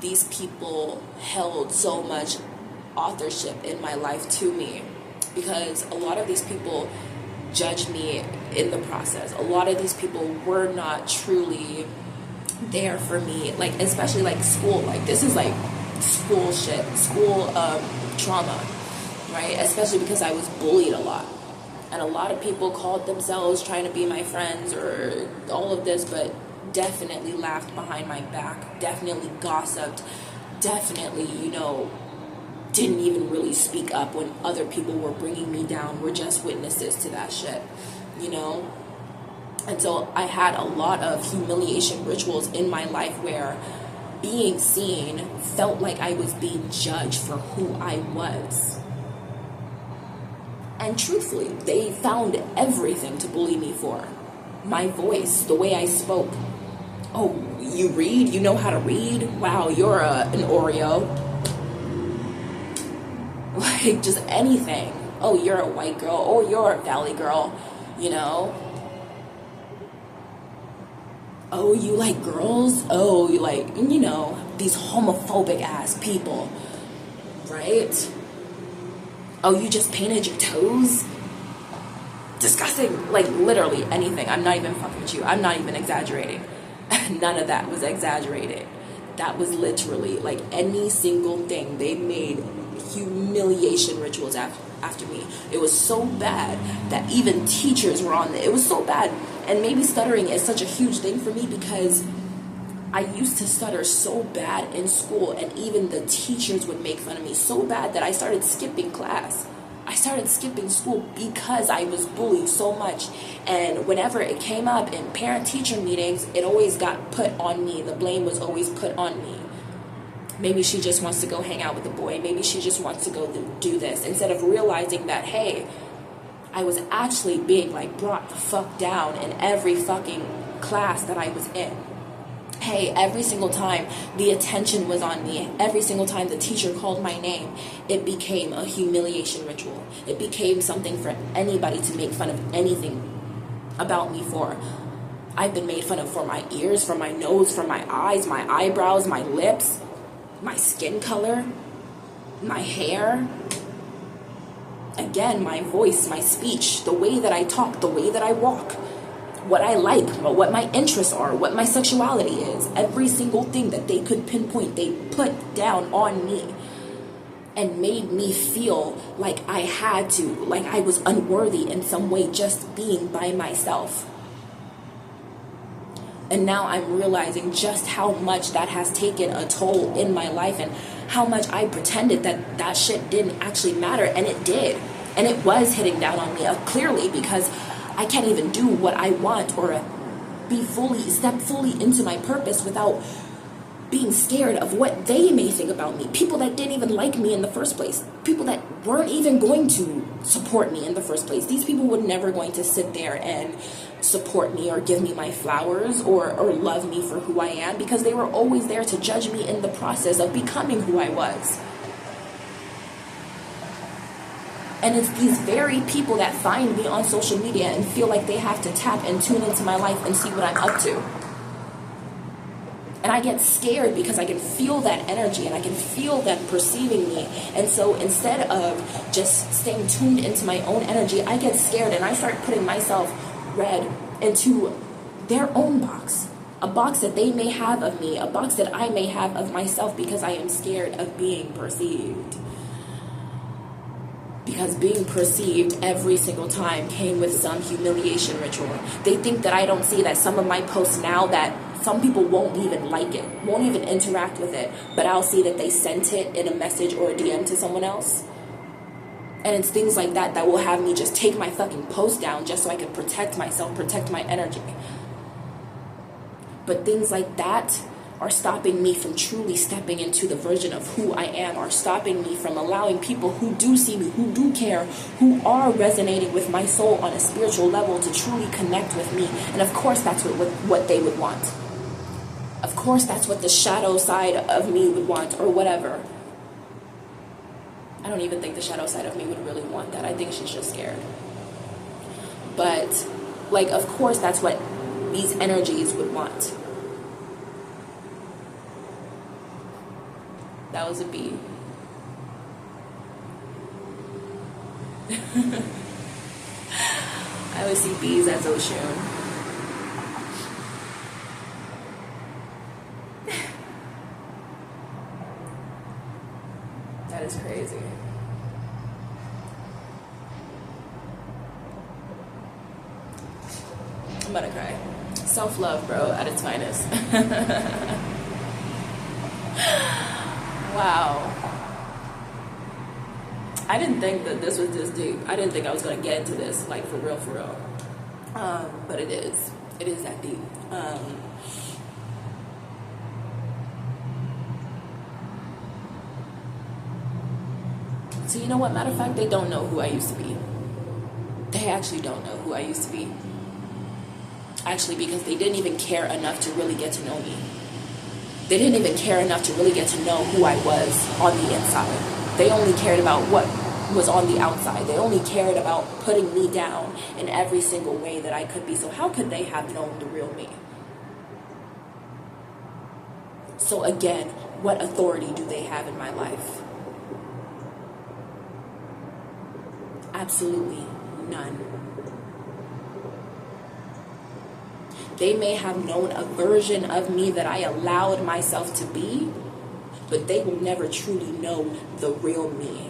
these people held so much authorship in my life to me. Because a lot of these people judged me in the process. A lot of these people were not truly there for me. Like, especially like school. Like, this is like school shit. School trauma. Right? Especially because I was bullied a lot. And a lot of people called themselves trying to be my friends or all of this, but definitely laughed behind my back, definitely gossiped, definitely, didn't even really speak up when other people were bringing me down, were just witnesses to that shit, And so I had a lot of humiliation rituals in my life where being seen felt like I was being judged for who I was. And truthfully, they found everything to bully me for. My voice, the way I spoke. Oh, you read? You know how to read? Wow, you're an Oreo. Like, just anything. Oh, you're a white girl. Oh, you're a valley girl. Oh, you like girls? Oh, you like, these homophobic ass people. Right? Oh, you just painted your toes? Disgusting. Like, literally anything. I'm not even fucking with you. I'm not even exaggerating. None of that was exaggerated. That was literally, like, any single thing. They made humiliation rituals after me. It was so bad that even teachers were on it. It was so bad. And maybe stuttering is such a huge thing for me because I used to stutter so bad in school, and even the teachers would make fun of me so bad that I started skipping class. I started skipping school because I was bullied so much. And whenever it came up in parent-teacher meetings, it always got put on me. The blame was always put on me. Maybe she just wants to go hang out with the boy. Maybe she just wants to go do this. Instead of realizing that, hey, I was actually being, like, brought the fuck down in every fucking class that I was in. Hey, every single time the attention was on me, every single time the teacher called my name, it became a humiliation ritual. It became something for anybody to make fun of anything about me for. I've been made fun of for my ears, for my nose, for my eyes, my eyebrows, my lips, my skin color, my hair. Again, my voice, my speech, the way that I talk, the way that I walk. What I like, what my interests are, what my sexuality is. Every single thing that they could pinpoint, they put down on me. and made me feel like I had to, like I was unworthy in some way just being by myself. And now I'm realizing just how much that has taken a toll in my life, and how much I pretended that that shit didn't actually matter, and it did. And it was hitting down on me, clearly, because I can't even do what I want or step fully into my purpose without being scared of what they may think about me. People that didn't even like me in the first place. People that weren't even going to support me in the first place. These people were never going to sit there and support me or give me my flowers or love me for who I am, because they were always there to judge me in the process of becoming who I was. And it's these very people that find me on social media and feel like they have to tap and tune into my life and see what I'm up to. And I get scared because I can feel that energy and I can feel them perceiving me. And so instead of just staying tuned into my own energy, I get scared and I start putting myself into their own box. A box that they may have of me, a box that I may have of myself, because I am scared of being perceived. Because being perceived every single time came with some humiliation ritual. They think that I don't see that some of my posts now, that some people won't even like it, won't even interact with it, but I'll see that they sent it in a message or a DM to someone else. And it's things like that that will have me just take my fucking post down just so I can protect myself, protect my energy. But things like that are stopping me from truly stepping into the version of who I am, are stopping me from allowing people who do see me, who do care, who are resonating with my soul on a spiritual level to truly connect with me. And of course that's what they would want. Of course that's what the shadow side of me would want, or whatever. I don't even think the shadow side of me would really want that. I think she's just scared. But, like, of course that's what these energies would want. That was a bee. I always see bees as Oshun. That is crazy. I'm about to cry. Self-love, bro, at its finest. Wow. I didn't think that this was this deep. I didn't think I was going to get into this, like, for real, for real. But it is. It is that deep. So you know what? Matter of fact, they don't know who I used to be. They actually don't know who I used to be. Actually, because they didn't even care enough to really get to know me. They didn't even care enough to really get to know who I was on the inside. They only cared about what was on the outside. They only cared about putting me down in every single way that I could be. So how could they have known the real me? So again, what authority do they have in my life? Absolutely none. They may have known a version of me that I allowed myself to be, but they will never truly know the real me.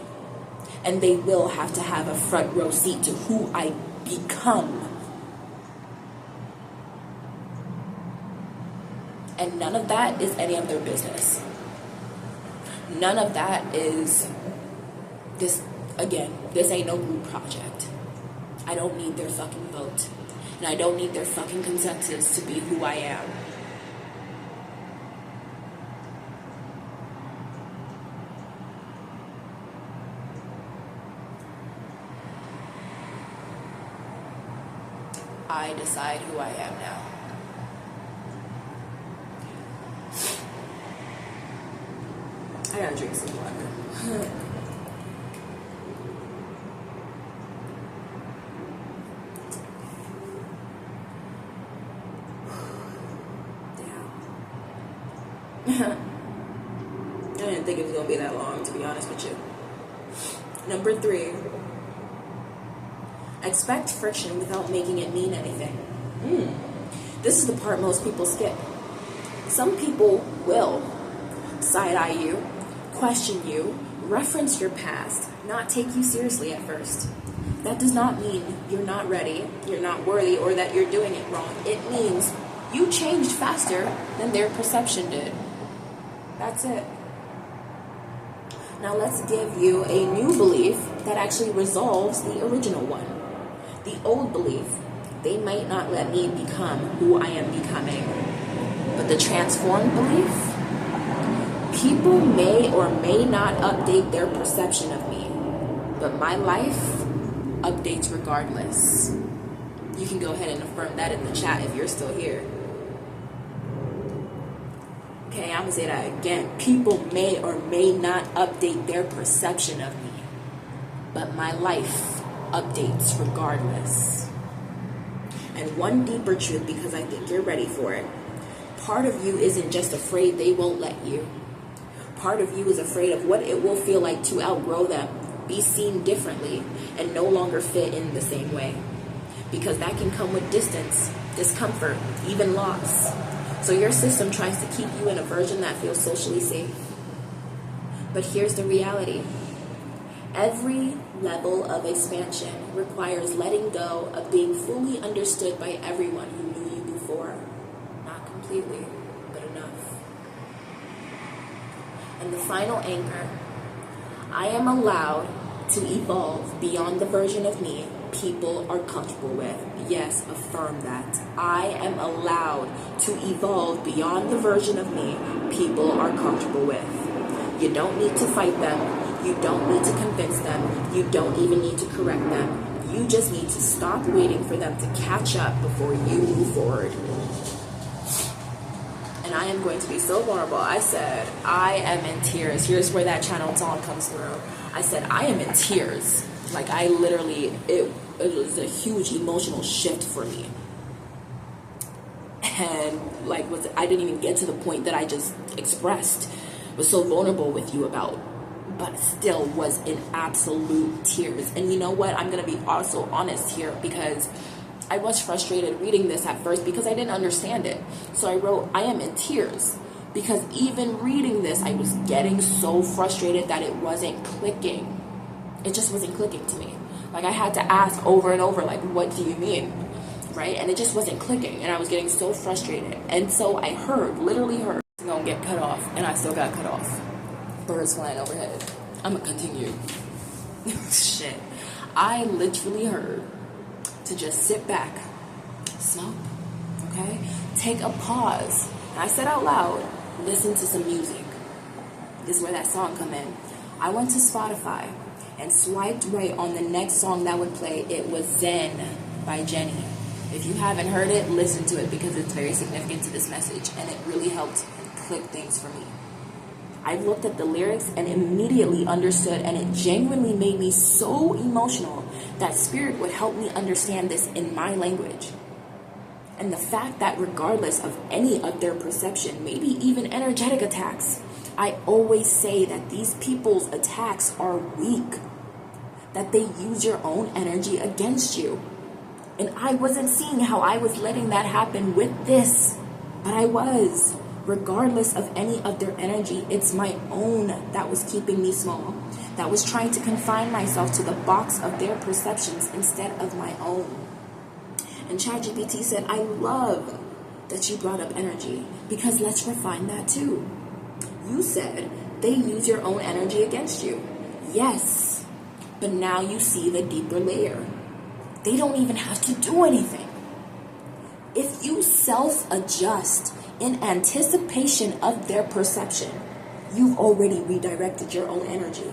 And they will have to have a front row seat to who I become. And none of that is any of their business. None of that is this. Again, this ain't no group project. I don't need their fucking vote. And I don't need their fucking consensus to be who I am. I decide who I am now. I gotta drink some water. I didn't think it was going to be that long, to be honest with you. Number 3. Expect friction without making it mean anything. This is the part most people skip. Some people will side-eye you, question you, reference your past, not take you seriously at first. That does not mean you're not ready, you're not worthy, or that you're doing it wrong. It means you changed faster than their perception did. That's it. Now let's give you a new belief that actually resolves the original one. The old belief, they might not let me become who I am becoming. But the transformed belief, people may or may not update their perception of me, but my life updates regardless. You can go ahead and affirm that in the chat if you're still here. Okay, I'm gonna say that again. People may or may not update their perception of me, but my life updates regardless. And one deeper truth, because I think you're ready for it. Part of you isn't just afraid they won't let you. Part of you is afraid of what it will feel like to outgrow them, be seen differently, and no longer fit in the same way. Because that can come with distance, discomfort, even loss. So your system tries to keep you in a version that feels socially safe. But here's the reality. Every level of expansion requires letting go of being fully understood by everyone who knew you before. Not completely, but enough. And the final anchor, I am allowed to evolve beyond the version of me people are comfortable with. Yes, affirm that. I am allowed to evolve beyond the version of me people are comfortable with. You don't need to fight them. You don't need to convince them. You don't even need to correct them. You just need to stop waiting for them to catch up before you move forward. And I am going to be so vulnerable. I said, I am in tears. Here's where that channel song comes through. I said, I am in tears. Like, I literally, it was a huge emotional shift for me. And like, I didn't even get to the point that I just expressed, was so vulnerable with you about, but still was in absolute tears. And you know what? I'm going to be also honest here, because I was frustrated reading this at first because I didn't understand it. So I wrote, I am in tears, because even reading this, I was getting so frustrated that it wasn't clicking. It just wasn't clicking to me. Like, I had to ask over and over, like, what do you mean? Right? And it just wasn't clicking. And I was getting so frustrated. And so I literally heard, it's gonna get cut off. And I still got cut off. Birds flying overhead. I'm gonna continue. Shit. I literally heard to just sit back, smoke, okay? Take a pause. And I said out loud, listen to some music. This is where that song come in. I went to Spotify and swiped right on the next song that would play. It was Zen by Jenny. If you haven't heard it, listen to it, because it's very significant to this message, and it really helped click things for me. I looked at the lyrics and immediately understood, and it genuinely made me so emotional that Spirit would help me understand this in my language. And the fact that regardless of any of their perception, maybe even energetic attacks, I always say that these people's attacks are weak, that they use your own energy against you. And I wasn't seeing how I was letting that happen with this, but I was. Regardless of any of their energy, it's my own that was keeping me small, that was trying to confine myself to the box of their perceptions instead of my own. And ChatGPT said, I love that you brought up energy, because let's refine that too. You said they use your own energy against you. Yes, but now you see the deeper layer. They don't even have to do anything. If you self-adjust in anticipation of their perception, you've already redirected your own energy.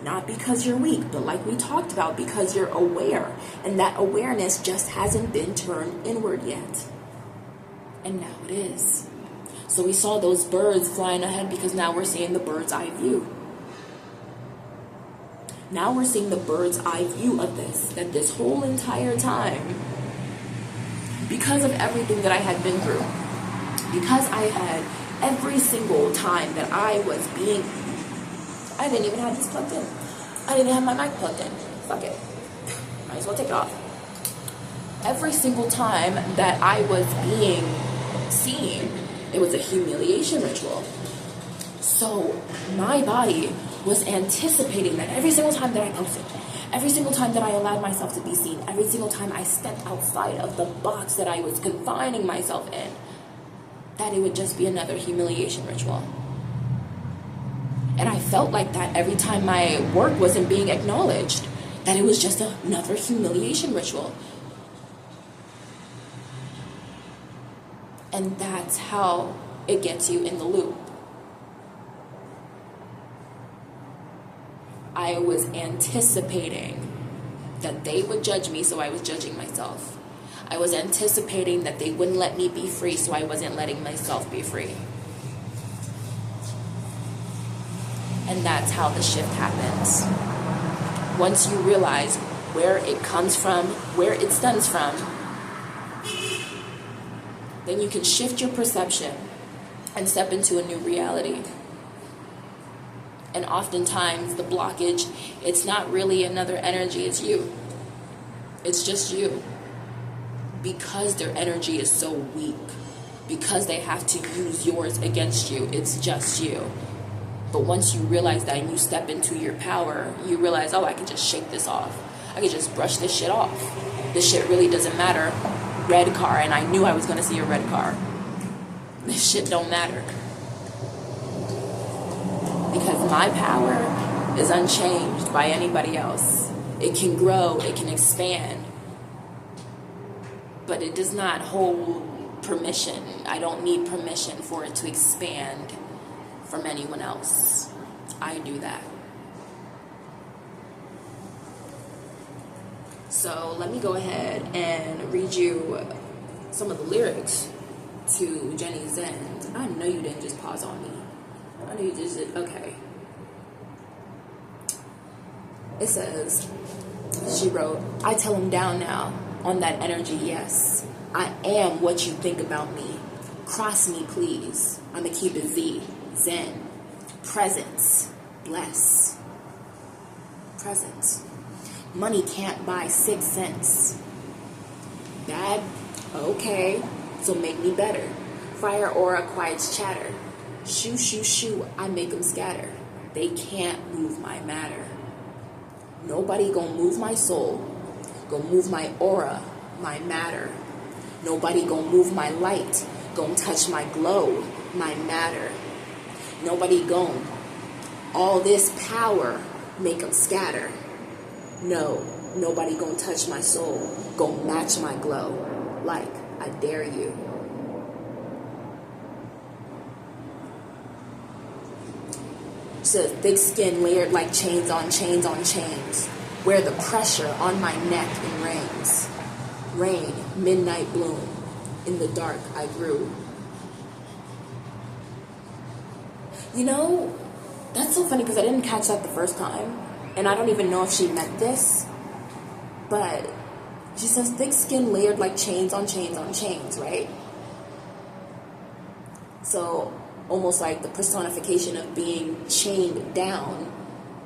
Not because you're weak, but like we talked about, because you're aware, and that awareness just hasn't been turned inward yet. And now it is. So we saw those birds flying ahead because now we're seeing the bird's eye view. Now we're seeing the bird's eye view of this, that this whole entire time, because of everything that I had been through, because I had every single time that I was being, I didn't even have this plugged in. I didn't have my mic plugged in. Fuck it. Might as well take it off. Every single time that I was being seen, it was a humiliation ritual. So my body was anticipating that every single time that I posted, every single time that I allowed myself to be seen, every single time I stepped outside of the box that I was confining myself in, that it would just be another humiliation ritual. And I felt like that every time my work wasn't being acknowledged, that it was just another humiliation ritual. And that's how it gets you in the loop. I was anticipating that they would judge me, so I was judging myself. I was anticipating that they wouldn't let me be free, so I wasn't letting myself be free. And that's how the shift happens. Once you realize where it comes from, where it stems from, then you can shift your perception and step into a new reality. And oftentimes the blockage, it's not really another energy, it's you. It's just you. Because their energy is so weak, because they have to use yours against you, it's just you. But once you realize that and you step into your power, you realize, oh, I can just shake this off. I can just brush this shit off. This shit really doesn't matter. Red car, and I knew I was going to see a red car. This shit don't matter. Because my power is unchanged by anybody else. It can grow, it can expand. But it does not hold permission. I don't need permission for it to expand from anyone else. I do that. So let me go ahead and read you some of the lyrics to Jenny's End. I know you didn't just pause on me. I know you just did. Okay. It says, she wrote, I tell him down now on that energy, yes. I am what you think about me. Cross me, please. I'ma keep it Z. Zen. Presence. Bless. Presence. Money can't buy 6 cents. Bad? Okay. So make me better. Fire aura quiets chatter. Shoo, shoo, shoo, I make them scatter. They can't move my matter. Nobody gonna move my soul. Gonna move my aura, my matter. Nobody gonna move my light. Gonna touch my glow, my matter. Nobody gonna. All this power make them scatter. No, nobody gonna touch my soul. Gonna match my glow. Like, I dare you. So thick skin layered like chains on chains on chains. Where the pressure on my neck in rains. Rain, midnight bloom. In the dark I grew. You know, that's so funny because I didn't catch that the first time. And I don't even know if she meant this. But she says thick skin layered like chains on chains on chains, right? So almost like the personification of being chained down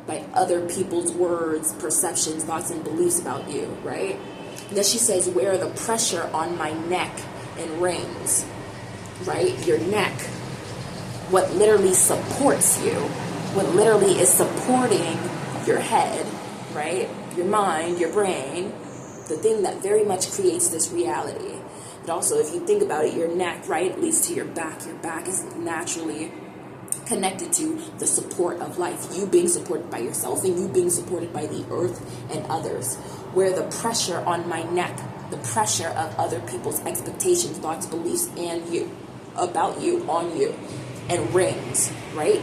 by other people's words, perceptions, thoughts, and beliefs about you, right? And then she says, where the pressure on my neck and reins, right? Your neck, what literally supports you, what literally is supporting your head, right? Your mind, your brain, the thing that very much creates this reality. But also, if you think about it, your neck, right, leads to your back. Your back is naturally connected to the support of life. You being supported by yourself and you being supported by the earth and others. Where the pressure on my neck, the pressure of other people's expectations, thoughts, beliefs, and you, about you, on you, and rings, right?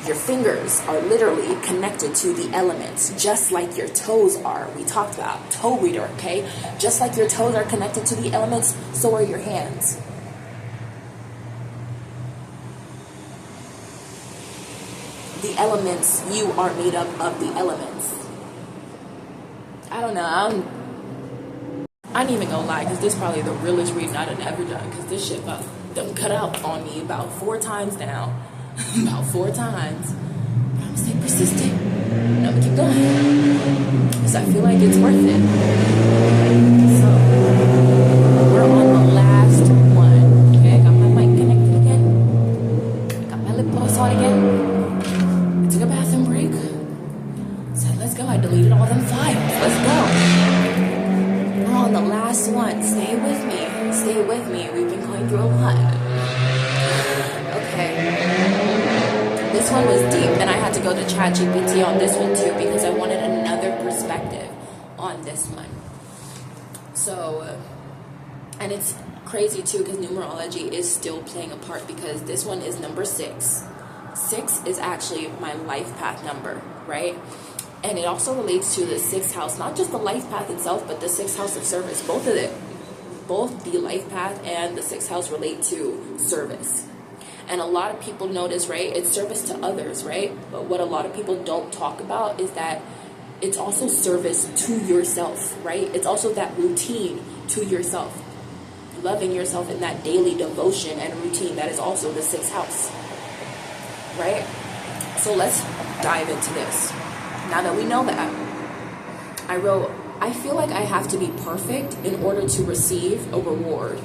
Your fingers are literally connected to the elements, just like your toes are. We talked about toe reader, okay? Just like your toes are connected to the elements, so are your hands. The elements, you are made up of the elements. I don't know, I ain't even gonna lie, because this is probably the realest reading I've ever done, because this shit about done cut out on me about 4 times now. About 4 times. But I'm gonna stay persistent. And I'm gonna keep going. Because I feel like it's worth it. So, we're on the last one. Okay, I got my mic connected again. I got my lip gloss on again. I took a bathroom break. one was deep, and I had to go to ChatGPT on this one too because I wanted another perspective on this one. So, and it's crazy too because numerology is still playing a part because this one is number 6. 6 is actually my life path number, right? And it also relates to the 6th house, not just the life path itself, but the 6th house of service. Both of it, both the life path and the 6th house relate to service. And a lot of people notice, right, it's service to others, right? But what a lot of people don't talk about is that it's also service to yourself, right? It's also that routine to yourself. Loving yourself in that daily devotion and routine that is also the 6th house, right? So let's dive into this. Now that we know that, I wrote, I feel like I have to be perfect in order to receive a reward.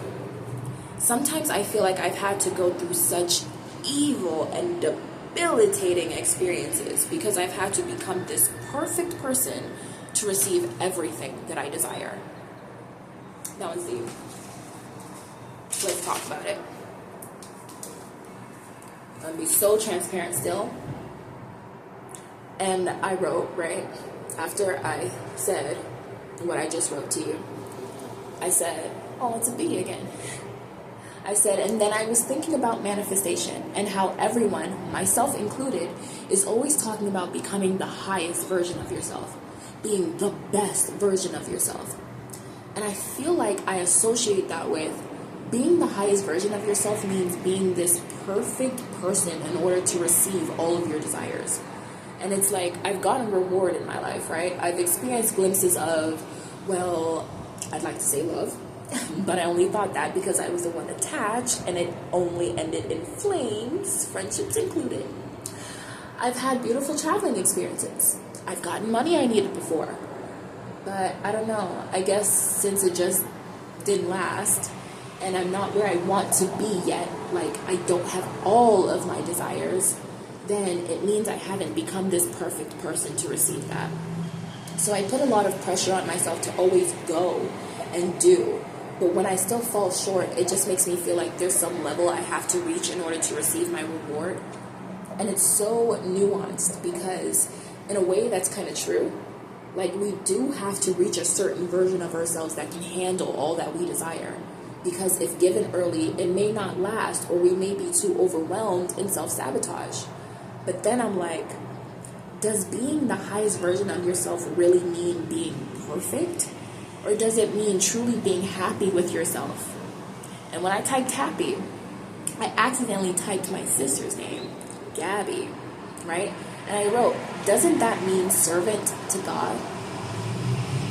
Sometimes I feel like I've had to go through such evil and debilitating experiences because I've had to become this perfect person to receive everything that I desire. That one's deep. Let's talk about it. I'm going to be so transparent still. And I wrote, right, after I said what I just wrote to you, I said, oh, it's a B again. I said, and then I was thinking about manifestation and how everyone, myself included, is always talking about becoming the highest version of yourself, being the best version of yourself. And I feel like I associate that with being the highest version of yourself means being this perfect person in order to receive all of your desires. And it's like, I've gotten reward in my life, right? I've experienced glimpses of, well, I'd like to say love, but I only thought that because I was the one attached and it only ended in flames, friendships included. I've had beautiful traveling experiences. I've gotten money I needed before. But I don't know, I guess since it just didn't last and I'm not where I want to be yet, like I don't have all of my desires, then it means I haven't become this perfect person to receive that. So I put a lot of pressure on myself to always go and do. But when I still fall short, it just makes me feel like there's some level I have to reach in order to receive my reward. And it's so nuanced because in a way that's kind of true. Like we do have to reach a certain version of ourselves that can handle all that we desire. Because if given early, it may not last or we may be too overwhelmed in self-sabotage. But then I'm like, does being the highest version of yourself really mean being perfect? Or does it mean truly being happy with yourself? And when I typed happy, I accidentally typed my sister's name, Gabby, right? And I wrote, doesn't that mean servant to God?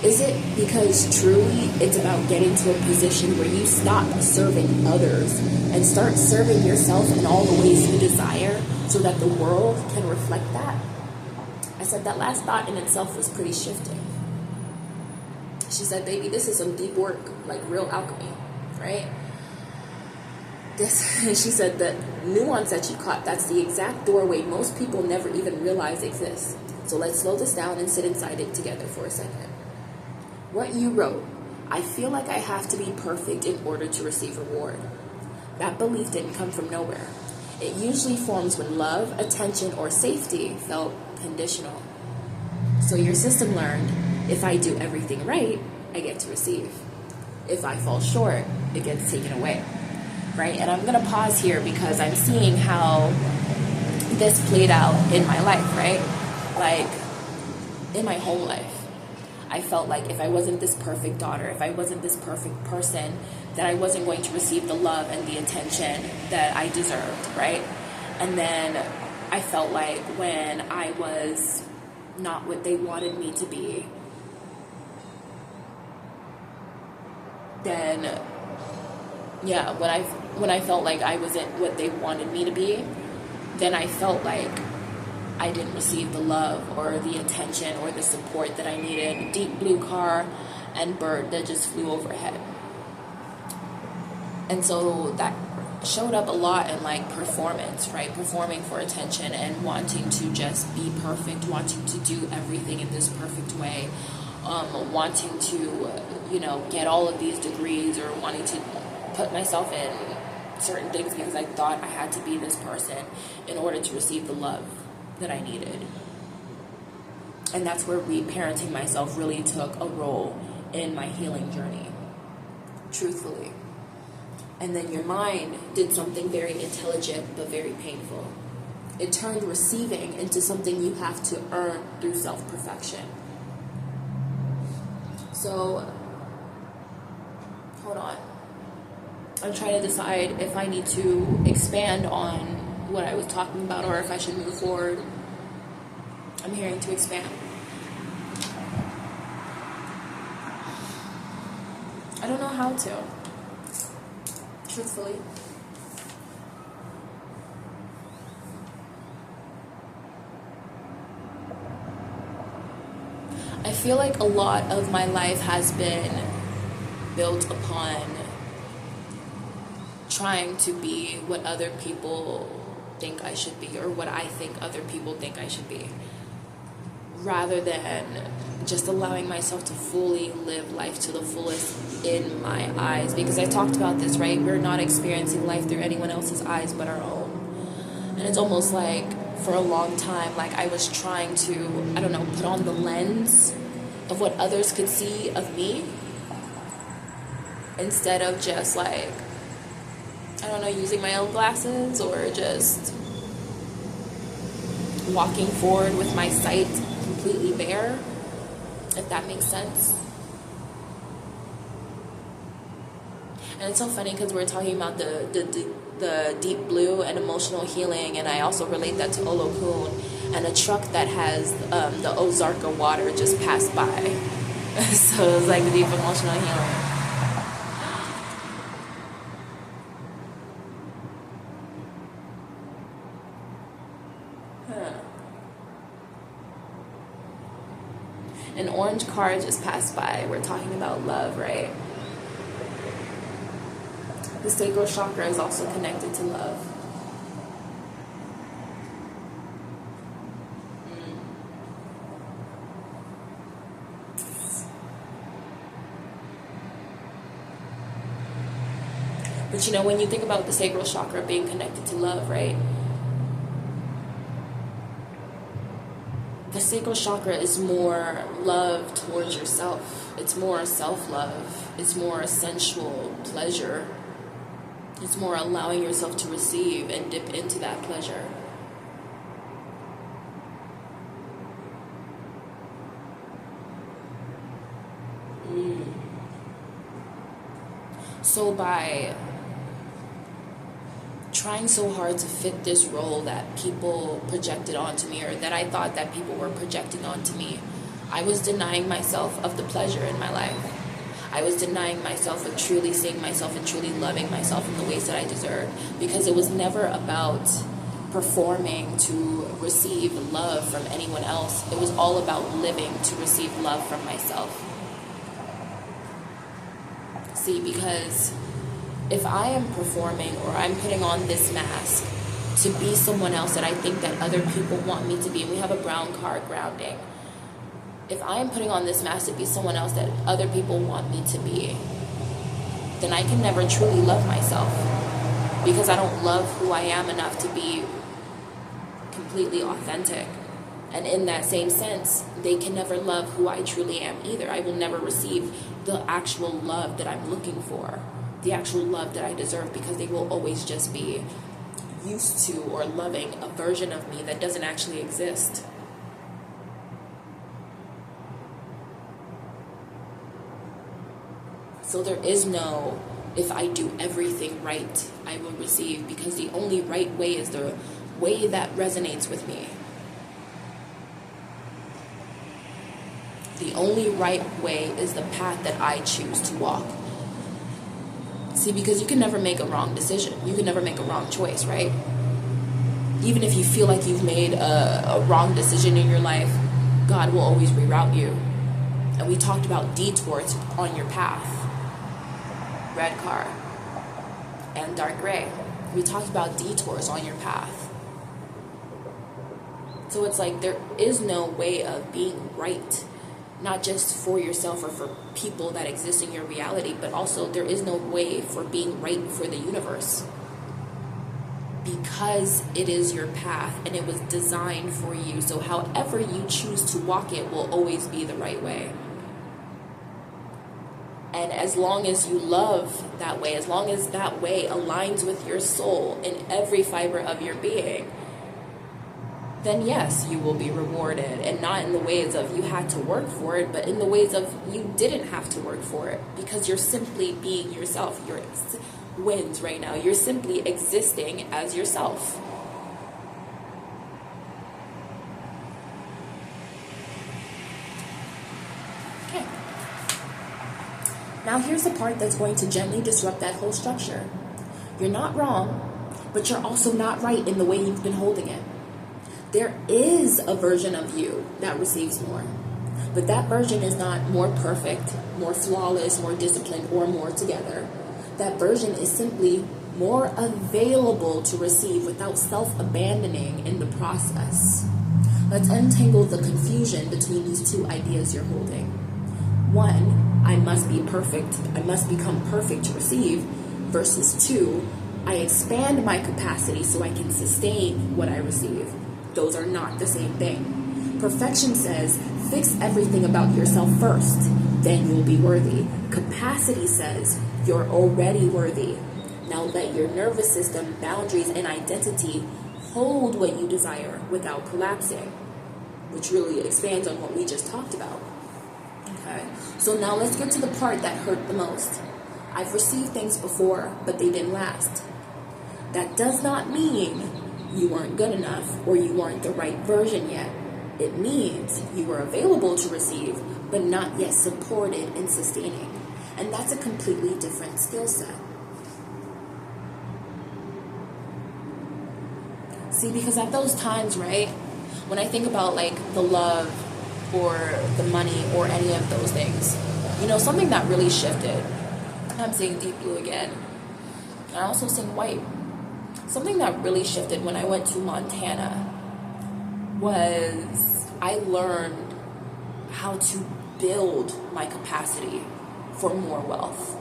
Is it because truly it's about getting to a position where you stop serving others and start serving yourself in all the ways you desire so that the world can reflect that? I said that last thought in itself was pretty shifting. She said, baby, this is some deep work, like real alchemy, right? She said the nuance that you caught, that's the exact doorway most people never even realize exists. So let's slow this down and sit inside it together for a second. What you wrote, I feel like I have to be perfect in order to receive reward. That belief didn't come from nowhere. It usually forms when love, attention, or safety felt conditional. So your system learned, if I do everything right, I get to receive. If I fall short, it gets taken away, right? And I'm going to pause here because I'm seeing how this played out in my life, right? Like, in my whole life. I felt like if I wasn't this perfect daughter, if I wasn't this perfect person, that I wasn't going to receive the love and the attention that I deserved, right? And then I felt like when I was not what they wanted me to be, then, yeah, when I felt like I wasn't what they wanted me to be, then I felt like I didn't receive the love or the attention or the support that I needed. Deep blue car and bird that just flew overhead. And so that showed up a lot in like performance, right? Performing for attention and wanting to just be perfect, wanting to do everything in this perfect way, wanting to, get all of these degrees or wanting to put myself in certain things because I thought I had to be this person in order to receive the love that I needed. And that's where reparenting myself really took a role in my healing journey, truthfully. And then your mind did something very intelligent but very painful. It turned receiving into something you have to earn through self-perfection. So, hold on. I'm trying to decide if I need to expand on what I was talking about or if I should move forward. I'm hearing to expand. I don't know how to, truthfully. I feel like a lot of my life has been built upon trying to be what other people think I should be, or what I think other people think I should be, rather than just allowing myself to fully live life to the fullest in my eyes. Because I talked about this, right? We're not experiencing life through anyone else's eyes but our own. And it's almost like for a long time, like I was trying to, I don't know, put on the lens of what others could see of me, instead of just like, I don't know, using my own glasses, or just walking forward with my sight completely bare, if that makes sense. And it's so funny because we're talking about the deep blue and emotional healing, and I also relate that to Olokun, and a truck that has the Ozarka water just passed by. So it's like the deep emotional healing. An orange car just passed by. We're talking about love, right? The sacral chakra is also connected to love. But you know, when you think about the sacral chakra being connected to love, right? The sacral chakra is more love towards yourself. It's more self-love. It's more sensual pleasure. It's more allowing yourself to receive and dip into that pleasure. So by trying so hard to fit this role that people projected onto me, or that I thought that people were projecting onto me, I was denying myself of the pleasure in my life. I was denying myself of truly seeing myself and truly loving myself in the ways that I deserved, because it was never about performing to receive love from anyone else. It was all about living to receive love from myself. See, because if I am performing, or I'm putting on this mask to be someone else that I think that other people want me to be, and we have a brown card grounding, if I am putting on this mask to be someone else that other people want me to be, then I can never truly love myself, because I don't love who I am enough to be completely authentic. And in that same sense, they can never love who I truly am either. I will never receive the actual love that I'm looking for, the actual love that I deserve, because they will always just be used to or loving a version of me that doesn't actually exist. So there is no, if I do everything right, I will receive, because the only right way is the way that resonates with me. The only right way is the path that I choose to walk. See, because you can never make a wrong decision. You can never make a wrong choice, right? Even if you feel like you've made a wrong decision in your life, God will always reroute you. And we talked about detours on your path. Red car and dark gray. We talked about detours on your path. So it's like there is no way of being right, not just for yourself or for people that exist in your reality, but also there is no way for being right for the universe. because it is your path and it was designed for you. So however you choose to walk it will always be the right way. And as long as you love that way, as long as that way aligns with your soul in every fiber of your being, then yes, you will be rewarded. And not in the ways of you had to work for it, but in the ways of you didn't have to work for it, because you're simply being yourself. You're wins right now. You're simply existing as yourself. Okay. Now here's the part that's going to gently disrupt that whole structure. You're not wrong, but you're also not right in the way you've been holding it. There is a version of you that receives more, but that version is not more perfect, more flawless, more disciplined, or more together. That version is simply more available to receive without self-abandoning in the process. Let's untangle the confusion between these two ideas you're holding. One, I must be perfect, I must become perfect to receive, versus two, I expand my capacity so I can sustain what I receive. Those are not the same thing. Perfection says, fix everything about yourself first, then you'll be worthy. Capacity says, you're already worthy. Now let your nervous system, boundaries, and identity hold what you desire without collapsing, which really expands on what we just talked about. Okay, so now let's get to the part that hurt the most. I've received things before, but they didn't last. That does not mean you weren't good enough or you weren't the right version yet. It means you were available to receive, but not yet supported in sustaining. And that's a completely different skill set. See, because at those times, right, when I think about like the love or the money or any of those things, you know, something that really shifted. I'm seeing deep blue again. I also sing white. Something that really shifted when I went to Montana was I learned how to build my capacity for more wealth.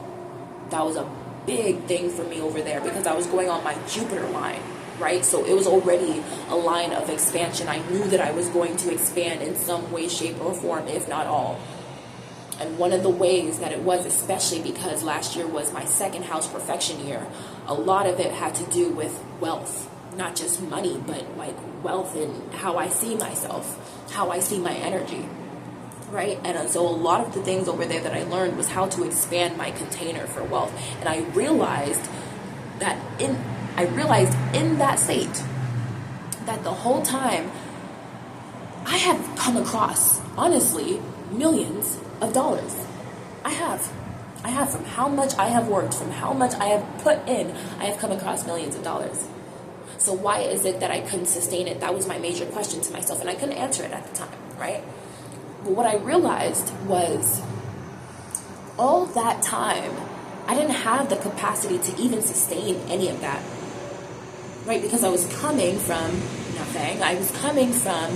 That was a big thing for me over there because I was going on my Jupiter line, right? So it was already a line of expansion. I knew that I was going to expand in some way, shape, or form, if not all. And one of the ways that it was, especially because last year was my second house perfection year, a lot of it had to do with wealth. Not just money, but like wealth and how I see myself, how I see my energy, right? And so a lot of the things over there that I learned was how to expand my container for wealth. And I realized in that state that the whole time I have come across, honestly, millions of dollars. I have from how much I have worked, from how much I have put in, I have come across millions of dollars. So why is it that I couldn't sustain it? That was my major question to myself, and I couldn't answer it at the time, right? But what I realized was all that time, I didn't have the capacity to even sustain any of that, right? Because I was coming from nothing. I was coming from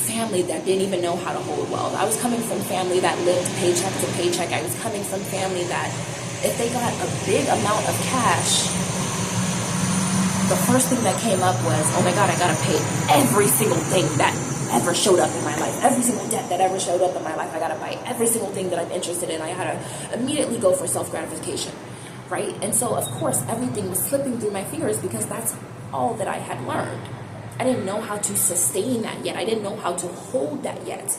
family that didn't even know how to hold wealth. I was coming from family that lived paycheck to paycheck. I was coming from family that if they got a big amount of cash, the first thing that came up was, oh my God, I gotta pay every single thing that ever showed up in my life. Every single debt that ever showed up in my life, I gotta buy every single thing that I'm interested in. I had to immediately go for self-gratification, right? And so, of course, everything was slipping through my fingers because that's all that I had learned. I didn't know how to sustain that yet. I didn't know how to hold that yet.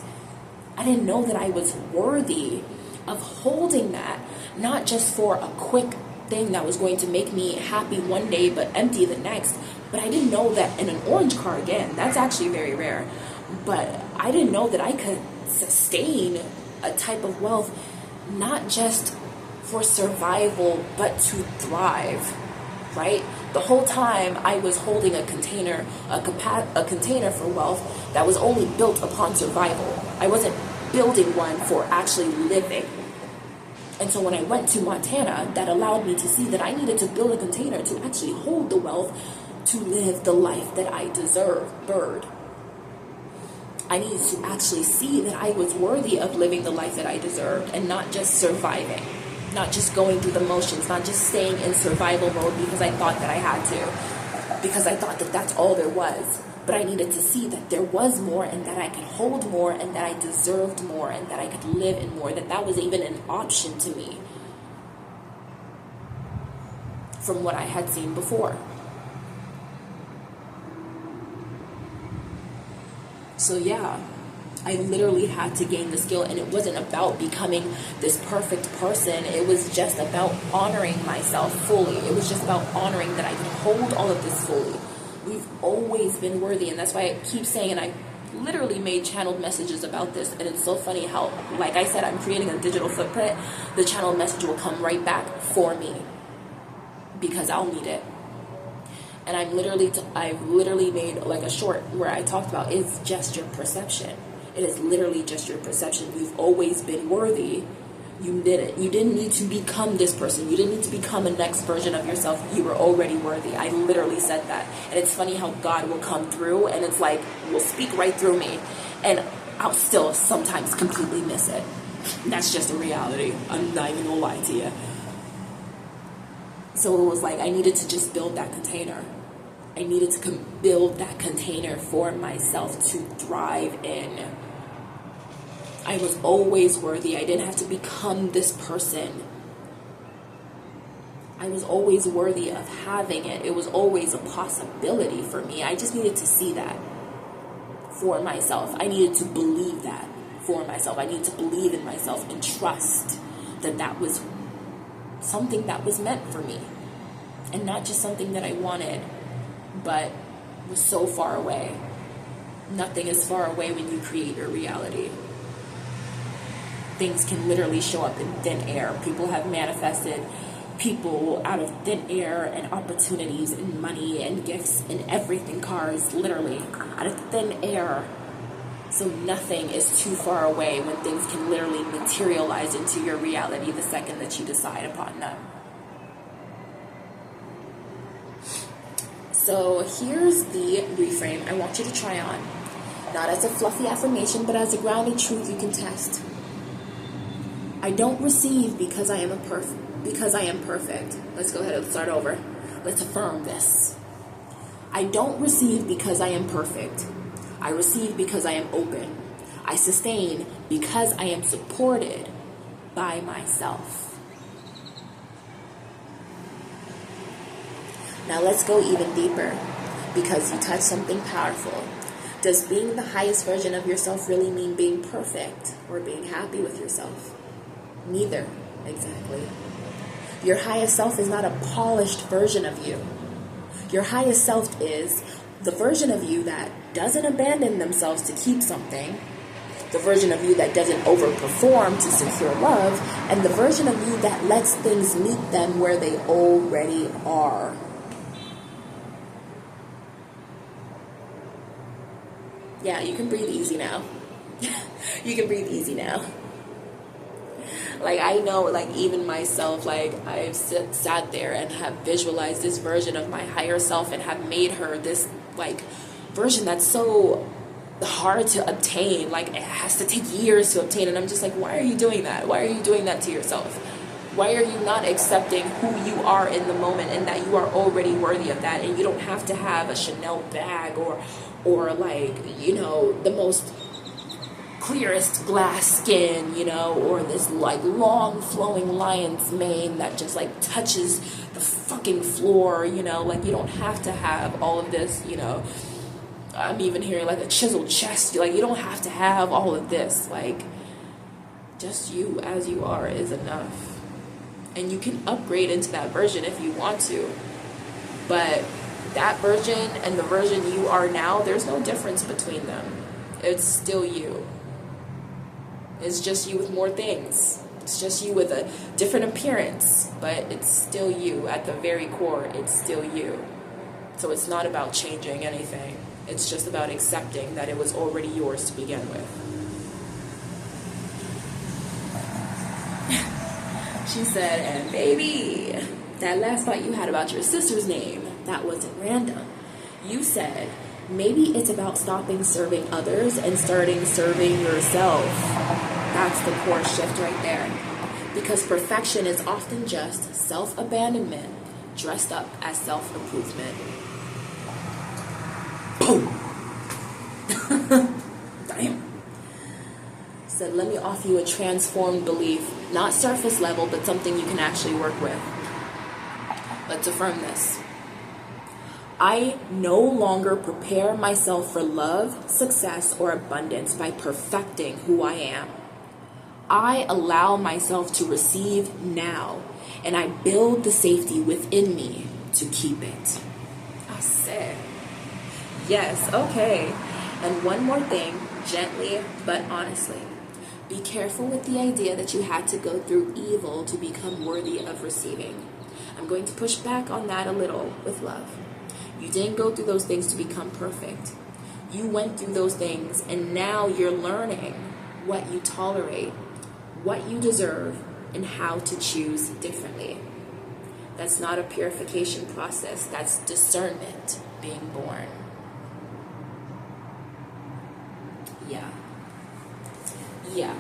I didn't know that I was worthy of holding that, not just for a quick thing that was going to make me happy one day but empty the next. But I didn't know that in an orange car, again, that's actually very rare. But I didn't know that I could sustain a type of wealth, not just for survival, but to thrive, right? The whole time I was holding a container, a container for wealth that was only built upon survival. I wasn't building one for actually living. And so when I went to Montana, that allowed me to see that I needed to build a container to actually hold the wealth to live the life that I deserved. I needed to actually see that I was worthy of living the life that I deserved and not just surviving. Not just going through the motions, not just staying in survival mode because I thought that I had to, because I thought that that's all there was. But I needed to see that there was more, and that I could hold more, and that I deserved more, and that I could live in more, that was even an option to me from what I had seen before. So yeah, I literally had to gain the skill, and it wasn't about becoming this perfect person. It was just about honoring myself fully. It was just about honoring that I could hold all of this fully. We've always been worthy, and that's why I keep saying, and I literally made channeled messages about this, and it's so funny how, like I said, I'm creating a digital footprint. The channeled message will come right back for me because I'll need it. And I've literally made like a short where I talked about it's just your perception. It is literally just your perception. You've always been worthy. You didn't need to become this person. You didn't need to become a next version of yourself. You were already worthy. I literally said that. And it's funny how God will come through, and it's like, will speak right through me. And I'll still sometimes completely miss it. That's just a reality. I'm not even gonna lie to you. So it was like, I needed to just build that container. I needed to build that container for myself to thrive in. I was always worthy. I didn't have to become this person. I was always worthy of having it. It was always a possibility for me. I just needed to see that for myself. I needed to believe that for myself. I needed to believe in myself and trust that that was something that was meant for me. And not just something that I wanted, but was so far away. Nothing is far away when you create your reality. Things can literally show up in thin air. People have manifested people out of thin air, and opportunities and money and gifts and everything, cars, literally out of thin air. So nothing is too far away when things can literally materialize into your reality the second that you decide upon them. So here's the reframe I want you to try on. Not as a fluffy affirmation, but as a grounded truth you can test. I don't receive because I am perfect. Let's go ahead and start over. Let's affirm this. I don't receive because I am perfect. I receive because I am open. I sustain because I am supported by myself. Now let's go even deeper, because you touched something powerful. Does being the highest version of yourself really mean being perfect or being happy with yourself? Neither, exactly. Your highest self is not a polished version of you. Your highest self is the version of you that doesn't abandon themselves to keep something, the version of you that doesn't overperform to secure love, and the version of you that lets things meet them where they already are. Yeah, you can breathe easy now. You can breathe easy now. Like, I know, like, even myself, like, I've sat there and have visualized this version of my higher self and have made her this, like, version that's so hard to obtain. Like, it has to take years to obtain. And I'm just like, why are you doing that? Why are you doing that to yourself? Why are you not accepting who you are in the moment, and that you are already worthy of that? And you don't have to have a Chanel bag or like, you know, the most clearest glass skin, you know, or this like long flowing lion's mane that just like touches the fucking floor, you know. Like, you don't have to have all of this, you know. I'm even hearing like a chiseled chest. Like, you don't have to have all of this. Like, just you as you are is enough. And you can upgrade into that version if you want to. But that version and the version you are now, there's no difference between them. It's still you. It's just you with more things. It's just you with a different appearance, but it's still you. At the very core, it's still you. So it's not about changing anything. It's just about accepting that it was already yours to begin with. She said, and baby, that last thought you had about your sister's name, that wasn't random. You said, maybe it's about stopping serving others and starting serving yourself. That's the core shift right there. Because perfection is often just self-abandonment dressed up as self-improvement. Boom! Damn. Said, let me offer you a transformed belief, not surface level, but something you can actually work with. Let's affirm this. I no longer prepare myself for love, success, or abundance by perfecting who I am. I allow myself to receive now, and I build the safety within me to keep it. I said, yes, okay. And one more thing, gently but honestly. Be careful with the idea that you had to go through evil to become worthy of receiving. I'm going to push back on that a little with love. You didn't go through those things to become perfect. You went through those things, and now you're learning what you tolerate, what you deserve, and how to choose differently. That's not a purification process. That's discernment being born. Yeah.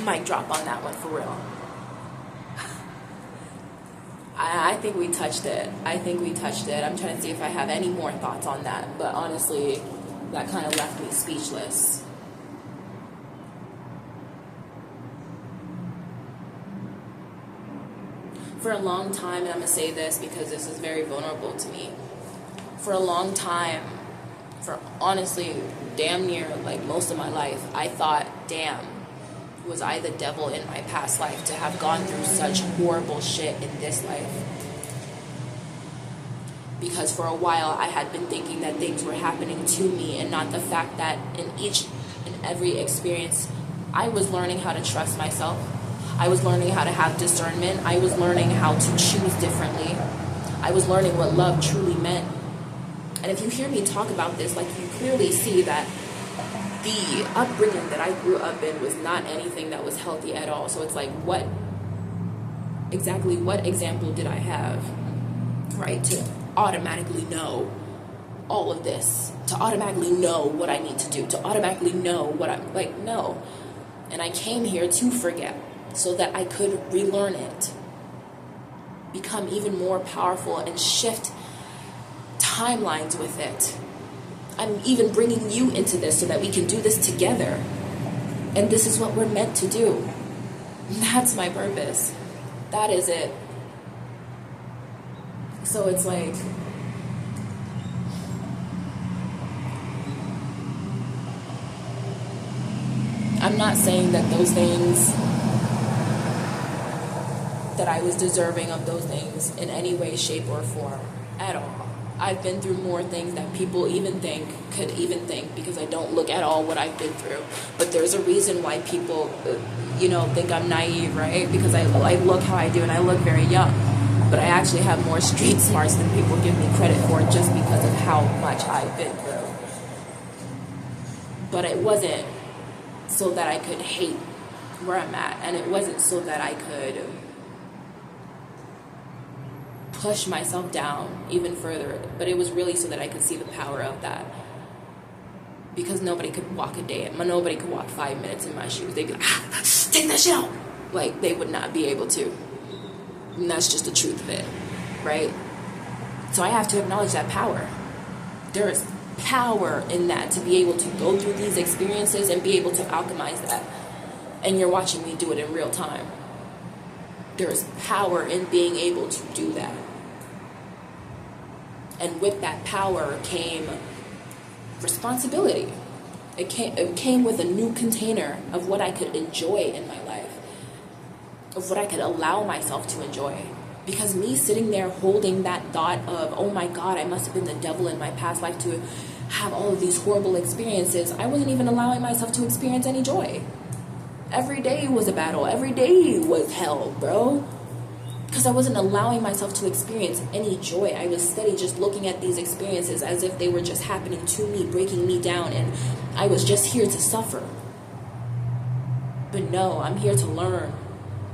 Mic drop on that one for real. I think we touched it. I'm trying to see if I have any more thoughts on that. But honestly, that kind of left me speechless. For a long time, and I'm going to say this because this is very vulnerable to me. For a long time, for honestly, damn near like most of my life, I thought, damn, was I the devil in my past life to have gone through such horrible shit in this life? Because for a while I had been thinking that things were happening to me and not the fact that in each and every experience I was learning how to trust myself. I was learning how to have discernment. I was learning how to choose differently. I was learning what love truly meant. And if you hear me talk about this, like, you clearly see that the upbringing that I grew up in was not anything that was healthy at all. So it's like, what example did I have, right, to automatically know all of this, to automatically know what I need to do, to automatically know what I'm, like, no. And I came here to forget so that I could relearn it, become even more powerful, and shift timelines with it. I'm even bringing you into this so that we can do this together. And this is what we're meant to do. That's my purpose. That is it. So it's like, I'm not saying that those things, that I was deserving of those things in any way, shape, or form at all. I've been through more things that people could even think, because I don't look at all what I've been through. But there's a reason why people, think I'm naive, right? Because I look how I do, and I look very young. But I actually have more street smarts than people give me credit for, just because of how much I've been through. But it wasn't so that I could hate where I'm at, and it wasn't so that I could push myself down even further, but it was really so that I could see the power of that. Because nobody could walk a day, nobody could walk 5 minutes in my shoes. They'd be like, take that shit out. Like, they would not be able to. And that's just the truth of it, right? So I have to acknowledge that power. There is power in that, to be able to go through these experiences and be able to alchemize that. And you're watching me do it in real time. There is power in being able to do that. And with that power came responsibility. It came with a new container of what I could enjoy in my life, of what I could allow myself to enjoy. Because me sitting there holding that thought of, oh my God, I must have been the devil in my past life to have all of these horrible experiences, I wasn't even allowing myself to experience any joy. Every day was a battle. Every day was hell, bro. Because I wasn't allowing myself to experience any joy. I was steady just looking at these experiences as if they were just happening to me, breaking me down, and I was just here to suffer. But no, I'm here to learn.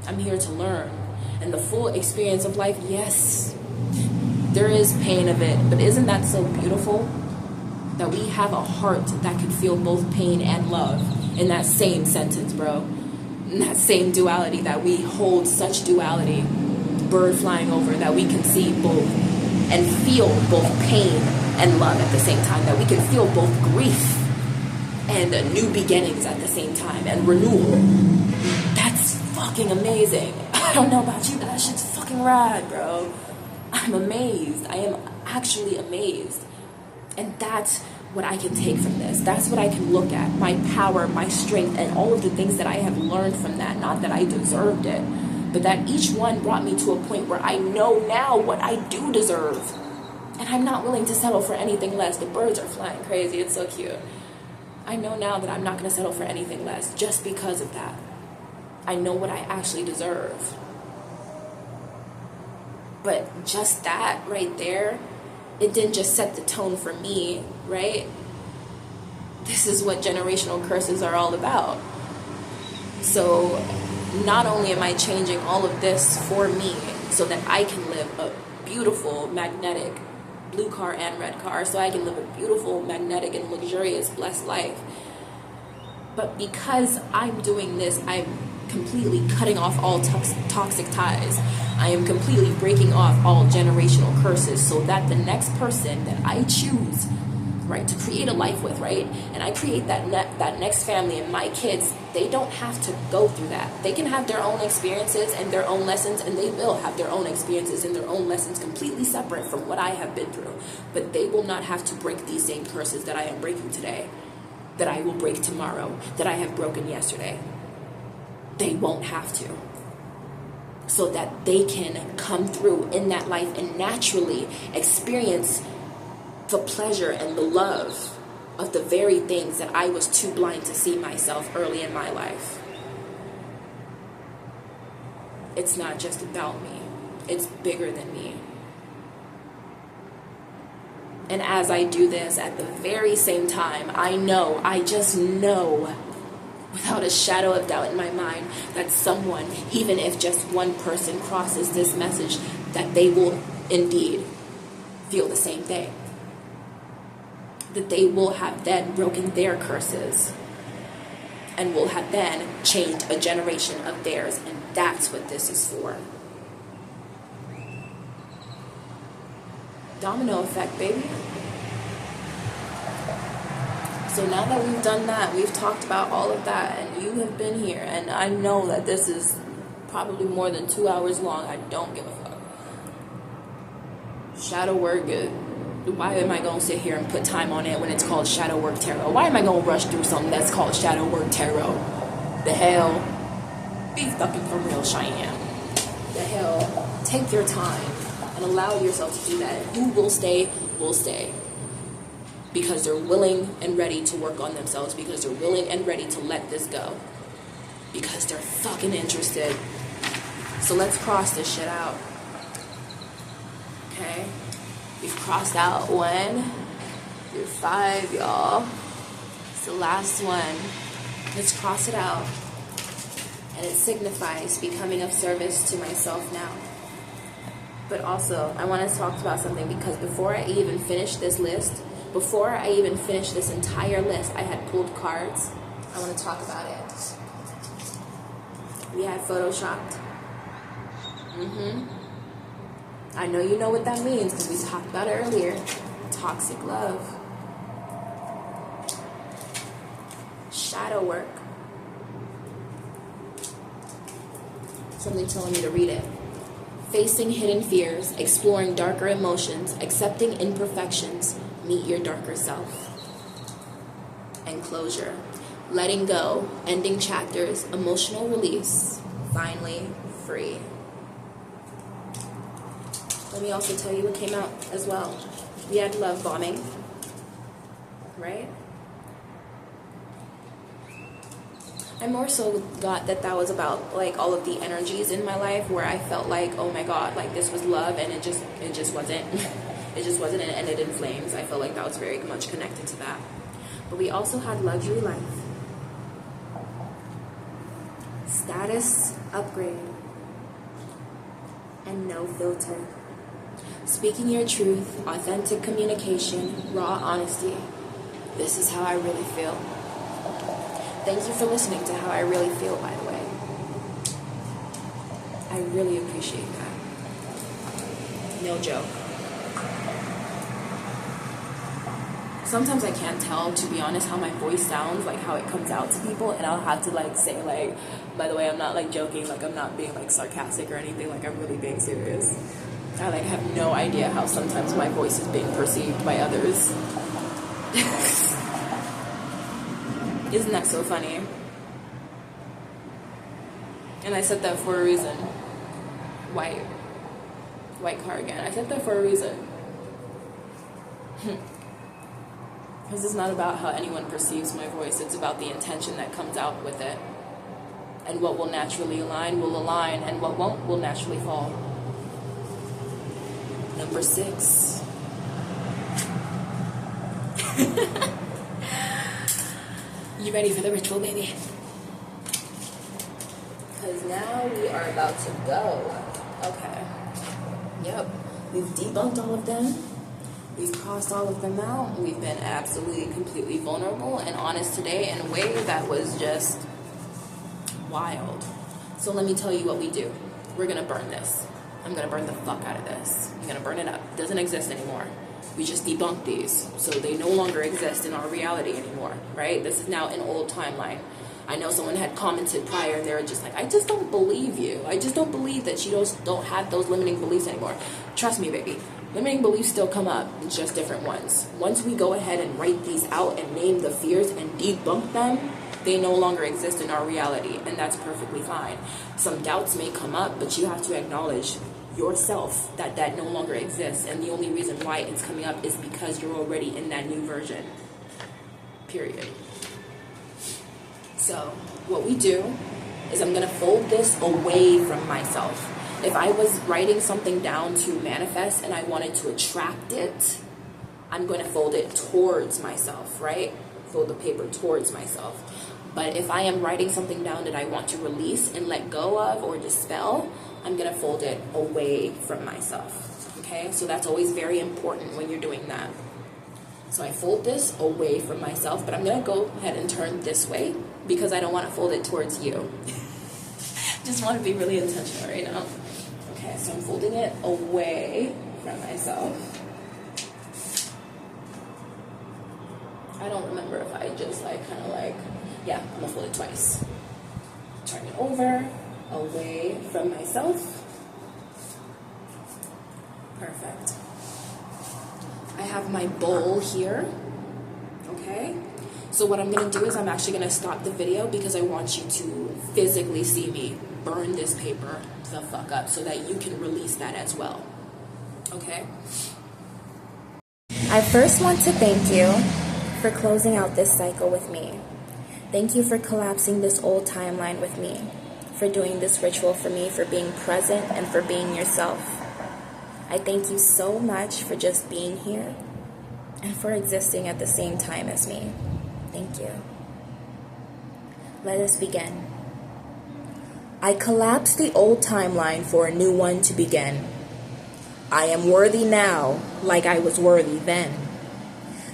I'm here to learn. And the full experience of life, yes, there is pain of it, but isn't that so beautiful? That we have a heart that can feel both pain and love in that same sentence, bro. that same duality, that we hold such duality, bird flying over, that we can see both and feel both pain and love at the same time, that we can feel both grief and new beginnings at the same time, and renewal. That's fucking amazing. I don't know about you, but that shit's fucking rad, bro. I'm amazed. I am actually amazed. And that's what I can take from this. That's what I can look at. My power, my strength, and all of the things that I have learned from that. Not that I deserved it, but that each one brought me to a point where I know now what I do deserve. And I'm not willing to settle for anything less. The birds are flying crazy. It's so cute. I know now that I'm not going to settle for anything less just because of that. I know what I actually deserve. But just that right there, it didn't just set the tone for me, right? This is what generational curses are all about. So not only am I changing all of this for me so that I can live a beautiful, magnetic, blue car and red car, so I can live a beautiful, magnetic, and luxurious, blessed life, but because I'm doing this, I'm completely cutting off all toxic ties. I am completely breaking off all generational curses so that the next person that I choose, right, to create a life with, right, and I create that next family and my kids, they don't have to go through that. They can have their own experiences and their own lessons, and they will have their own experiences and their own lessons completely separate from what I have been through. But they will not have to break these same curses that I am breaking today, that I will break tomorrow, that I have broken yesterday. They won't have to. So that they can come through in that life and naturally experience the pleasure and the love of the very things that I was too blind to see myself early in my life. It's not just about me. It's bigger than me. And as I do this, at the very same time, I just know, without a shadow of doubt in my mind, that someone, even if just one person crosses this message, that they will indeed feel the same thing. That they will have then broken their curses and will have then changed a generation of theirs. And that's what this is for. Domino effect, baby. So now that we've done that, we've talked about all of that, and you have been here, and I know that this is probably more than 2 hours long. I don't give a fuck. Shadow work, why am I going to sit here and put time on it when it's called Shadow Work Tarot? Why am I going to rush through something that's called Shadow Work Tarot? The hell? Be fucking for real, Cheyenne. The hell? Take your time and allow yourself to do that. Who will stay, will stay. Because they're willing and ready to work on themselves. Because they're willing and ready to let this go. Because they're fucking interested. So let's cross this shit out. Okay? We've crossed out 1 through 5, y'all. It's the last one. Let's cross it out. And it signifies becoming of service to myself now. But also, I want to talk about something, because before I even finished this list, before I even finished this entire list, I had pulled cards. I want to talk about it. We had photoshopped. I know you know what that means, because we talked about it earlier. Toxic love. Shadow work. Something telling me to read it. Facing hidden fears, exploring darker emotions, accepting imperfections, meet your darker self. And closure. Letting go, ending chapters, emotional release, finally free. Let me also tell you what came out as well. We had love bombing, right? I more so got that was about like all of the energies in my life where I felt like, oh my God, like this was love, and it just wasn't. It just wasn't, and it ended in flames. I felt like that was very much connected to that. But we also had luxury life, status upgrade, and no filter. Speaking your truth, authentic communication, raw honesty. This is how I really feel. Thank you for listening to How I Really Feel, by the way. I really appreciate that. No joke. Sometimes I can't tell, to be honest, how my voice sounds, like how it comes out to people, and I'll have to like say like, by the way, I'm not like joking, like I'm not being like sarcastic or anything, like I'm really being serious. I like have no idea how sometimes my voice is being perceived by others. Isn't that so funny? And I said that for a reason. White car again. I said that for a reason. Because it's not about how anyone perceives my voice. It's about the intention that comes out with it. And what will naturally align will align, and what won't will naturally fall. Number 6. You ready for the ritual, baby? Because now we are about to go. Okay. Yep. We've debunked all of them. We've crossed all of them out. We've been absolutely, completely vulnerable and honest today in a way that was just wild. So let me tell you what we do. We're going to burn this. I'm going to burn the fuck out of this. I'm going to burn it up. It doesn't exist anymore. We just debunked these. So they no longer exist in our reality anymore, right? This is now an old timeline. I know someone had commented prior and they were just like, I just don't believe you. I just don't believe that you don't have those limiting beliefs anymore. Trust me, baby. Limiting beliefs still come up, it's just different ones. Once we go ahead and write these out and name the fears and debunk them, they no longer exist in our reality, and that's perfectly fine. Some doubts may come up, but you have to acknowledge yourself that no longer exists, and the only reason why it's coming up is because you're already in that new version. Period. So what we do is I'm going to fold this away from myself. If I was writing something down to manifest and I wanted to attract it, I'm going to fold it towards myself, right? Fold the paper towards myself. But if I am writing something down that I want to release and let go of or dispel, I'm going to fold it away from myself, okay? So that's always very important when you're doing that. So I fold this away from myself, but I'm going to go ahead and turn this way because I don't want to fold it towards you. Just want to be really intentional right now. Okay, so I'm folding it away from myself. I don't remember if I just yeah, I'm gonna fold it twice. Turn it over, away from myself. Perfect. I have my bowl here, okay? So what I'm gonna do is I'm actually gonna stop the video because I want you to physically see me burn this paper the fuck up so that you can release that as well, okay? I first want to thank you for closing out this cycle with me. Thank you for collapsing this old timeline with me, for doing this ritual for me, for being present and for being yourself. I thank you so much for just being here and for existing at the same time as me. Thank you. Let us begin. I collapse the old timeline for a new one to begin. I am worthy now, like I was worthy then.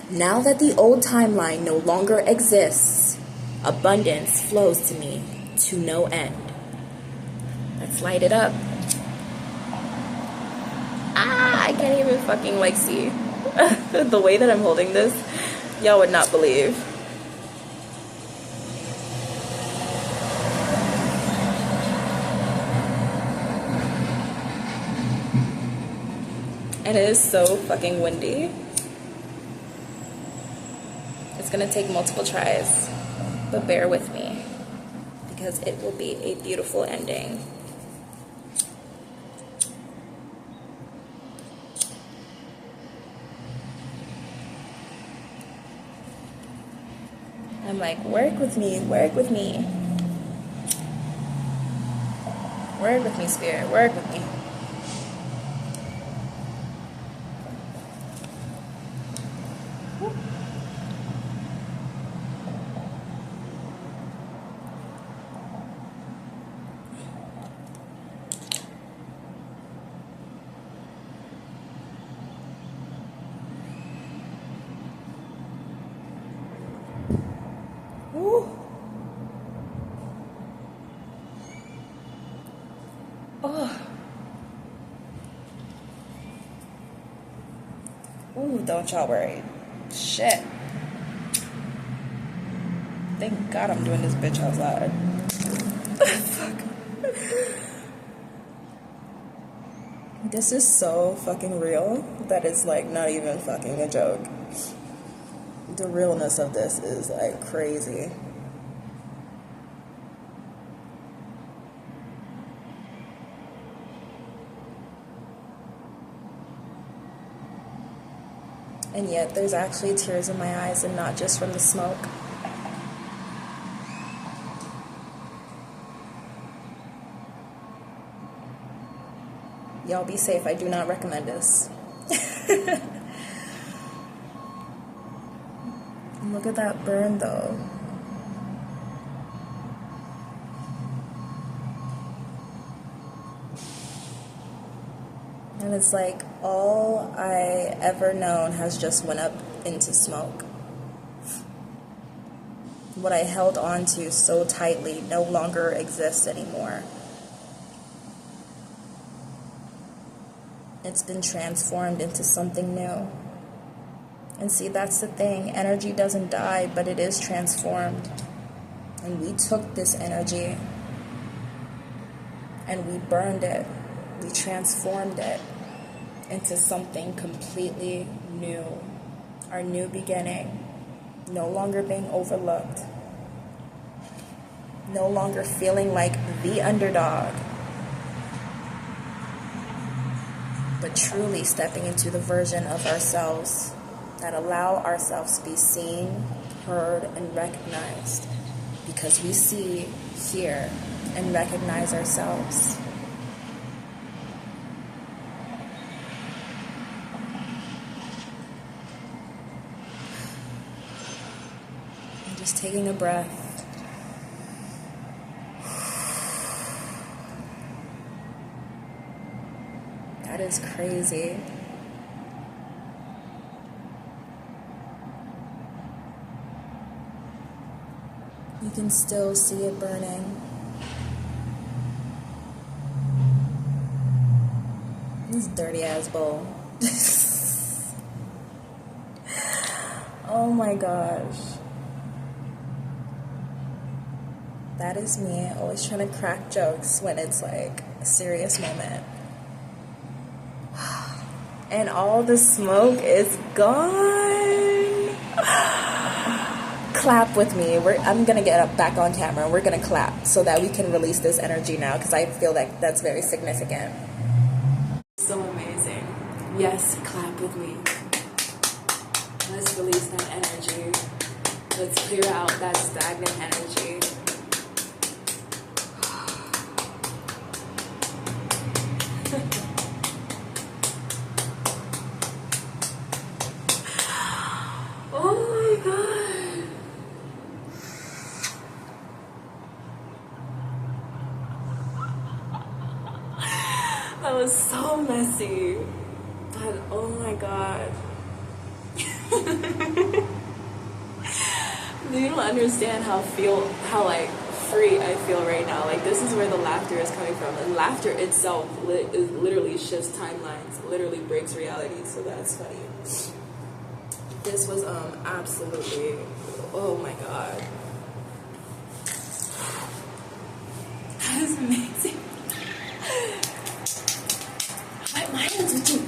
Now that the old timeline no longer exists, abundance flows to me to no end. Let's light it up. I can't even fucking see. The way that I'm holding this, y'all would not believe. And it is so fucking windy. It's gonna take multiple tries, but bear with me because it will be a beautiful ending. I'm like, work with me, work with me. Work with me, Spirit, work with me. Oh, Don't y'all worry. Shit. Thank God I'm doing this bitch outside. Fuck. This is so fucking real that it's like not even fucking a joke. The realness of this is like crazy. And yet there's actually tears in my eyes, and not just from the smoke. Y'all be safe. I do not recommend this. Look at that burn though. And it's like all I ever known has just went up into smoke. What I held on to so tightly no longer exists anymore. It's been transformed into something new. And see, that's the thing. Energy doesn't die, but it is transformed. And we took this energy and we burned it. We transformed it into something completely new. Our new beginning. No longer being overlooked. No longer feeling like the underdog. But truly stepping into the version of ourselves that allow ourselves to be seen, heard, and recognized, because we see, hear, and recognize ourselves. I'm just taking a breath. That is crazy. You can still see it burning. This dirty ass bowl. Oh my gosh. That is me, always trying to crack jokes when it's like a serious moment. And all the smoke is gone. Clap with me. I'm going to get up back on camera. We're going to clap so that we can release this energy now, because I feel like that's very significant. So amazing. Yes, clap with me. Let's release that energy. Let's clear out that stagnant energy. Oh my God. That was so messy. But oh my God. You don't understand how like free I feel right now. Like, this is where the laughter is coming from. And laughter itself literally shifts timelines, literally breaks reality. So that's funny. This was absolutely, oh my God. That is amazing. My hands with you.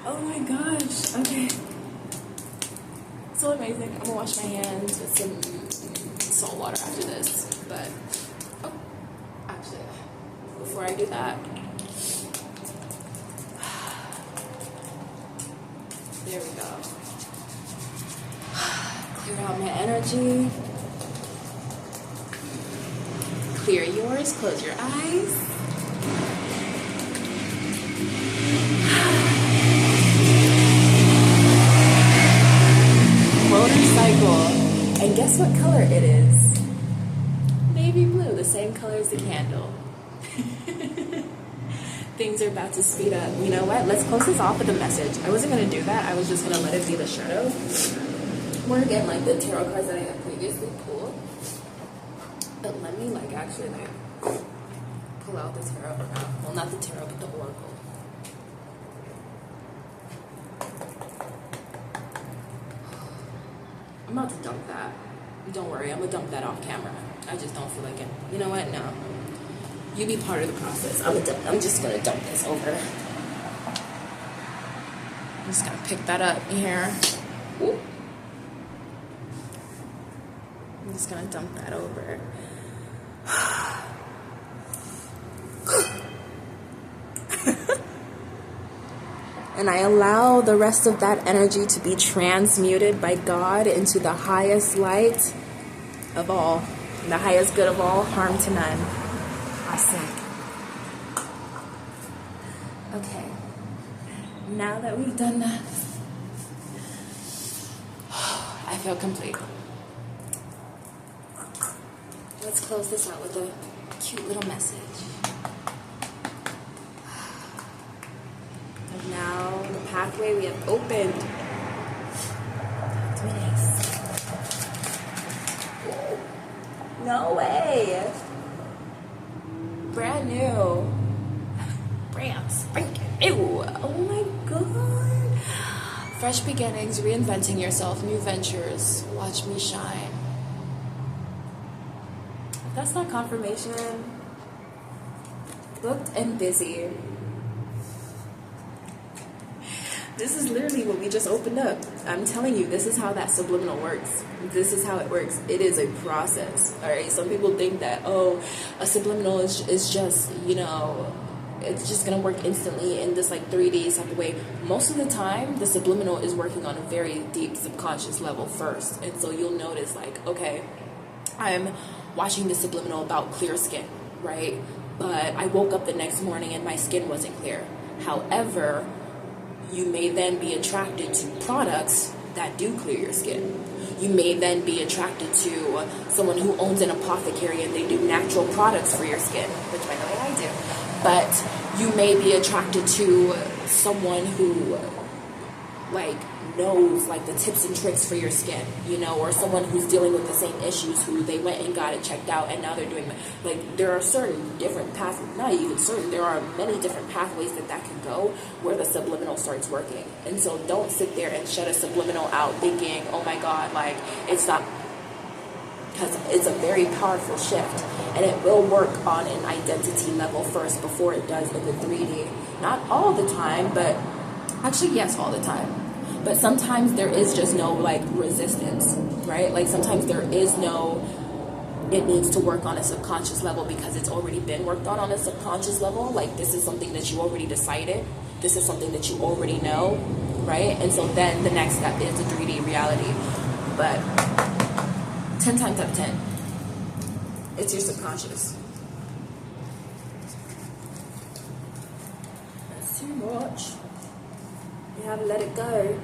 Oh my gosh. Okay. So amazing. I'm gonna wash my hands with some salt water after this. But oh, actually, before I do that, there we go. Clear out my energy. Clear yours. Close your eyes. Motorcycle. And guess what color it is? Navy blue, the same color as the candle. Things are about to speed up. You know what? Let's close this off with a message. I wasn't going to do that. I was just going to let it be the shadow. Or again, like the tarot cards that I had previously pulled. But let me actually pull out the tarot. Well, not the tarot, but the oracle. about to dump that. Don't worry, I'm gonna dump that off camera. I just don't feel like it. You know what? No. You be part of the process. I'm just gonna dump this over. I'm just gonna pick that up here. Ooh. I'm just gonna dump that over. And I allow the rest of that energy to be transmuted by God into the highest light of all, the highest good of all, harm to none. Awesome. Okay. Now that we've done that, I feel complete. Let's close this out with a cute little message. And now the pathway we have opened. Talk to me next. No way. Brand new. Brand spanking new. Oh my god. Fresh beginnings, reinventing yourself, new ventures. Watch me shine. If that's not confirmation, booked and busy. This is literally what we just opened up. I'm telling you, this is how that subliminal works. This is how it works. It is a process, all right? Some people think that, oh, a subliminal is just, you know, it's just going to work instantly in this, like, 3D type of way. Most of the time, the subliminal is working on a very deep subconscious level first. And so you'll notice, like, okay, I'm watching the subliminal about clear skin, right? But I woke up the next morning and my skin wasn't clear. However, you may then be attracted to products that do clear your skin. You may then be attracted to someone who owns an apothecary and they do natural products for your skin, which by the way I do. But you may be attracted to someone who like knows like the tips and tricks for your skin, you know, or someone who's dealing with the same issues who they went and got it checked out and now they're doing like there are certain different paths, not even certain, there are many different pathways that can go where the subliminal starts working. And so don't sit there and shut a subliminal out thinking, oh my god, like it's not, because it's a very powerful shift and it will work on an identity level first before it does in the 3D. Not all the time, but actually yes, all the time. But sometimes there is just no like resistance, right? Like sometimes there is no, it needs to work on a subconscious level because it's already been worked on a subconscious level. Like this is something that you already decided. This is something that you already know, right? And so then the next step is the 3D reality. But 10 times out of 10, it's your subconscious. That's too much. You have to let it go.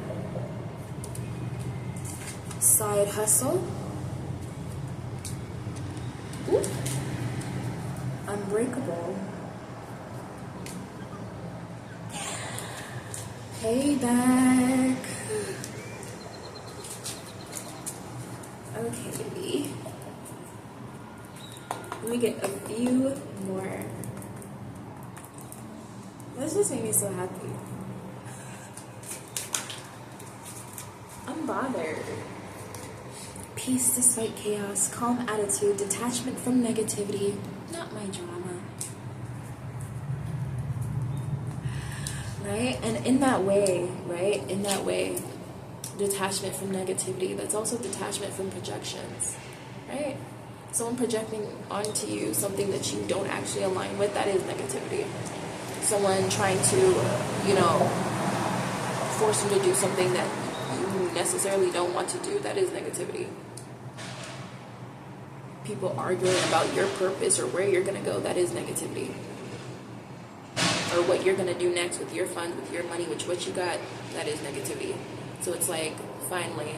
Side hustle. Ooh. Unbreakable. Payback. Okay. Let me get a few more. This just made me so happy. Unbothered. Peace despite chaos, calm attitude, detachment from negativity, not my drama. Right? And in that way, right? In that way, detachment from negativity, that's also detachment from projections, right? Someone projecting onto you something that you don't actually align with, that is negativity. Someone trying to, you know, force you to do something that you necessarily don't want to do, that is negativity. People arguing about your purpose or where you're going to go, that is negativity. Or what you're going to do next with your funds, with your money, with what you got, that is negativity. So it's like, finally,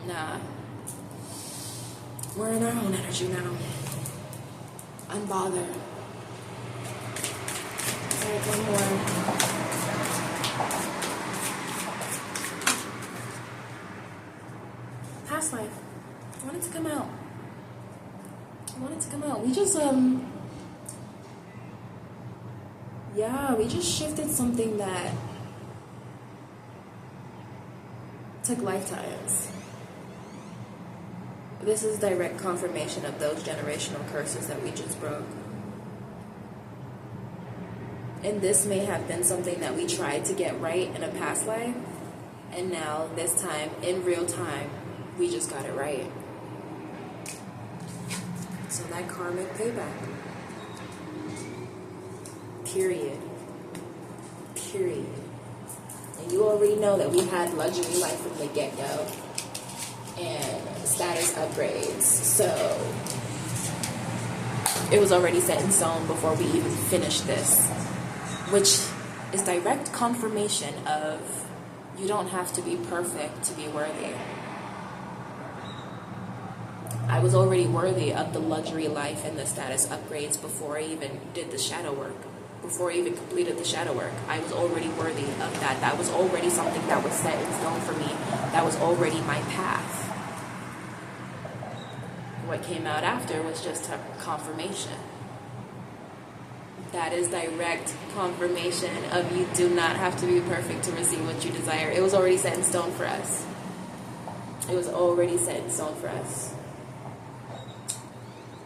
nah. We're in our own energy now. Unbothered. Alright, one more. Past life. I want it to come out. I want it to come out. We just, yeah, we just shifted something that took lifetimes. This is direct confirmation of those generational curses that we just broke. And this may have been something that we tried to get right in a past life, and now, this time, in real time, we just got it right. So that karmic payback. Period. Period. And you already know that we had luxury life from the get-go. And status upgrades. So it was already set in stone before we even finished this. Which is direct confirmation of you don't have to be perfect to be worthy. I was already worthy of the luxury life and the status upgrades before I even did the shadow work. Before I even completed the shadow work. I was already worthy of that. That was already something that was set in stone for me. That was already my path. What came out after was just a confirmation. That is direct confirmation of you do not have to be perfect to receive what you desire. It was already set in stone for us. It was already set in stone for us.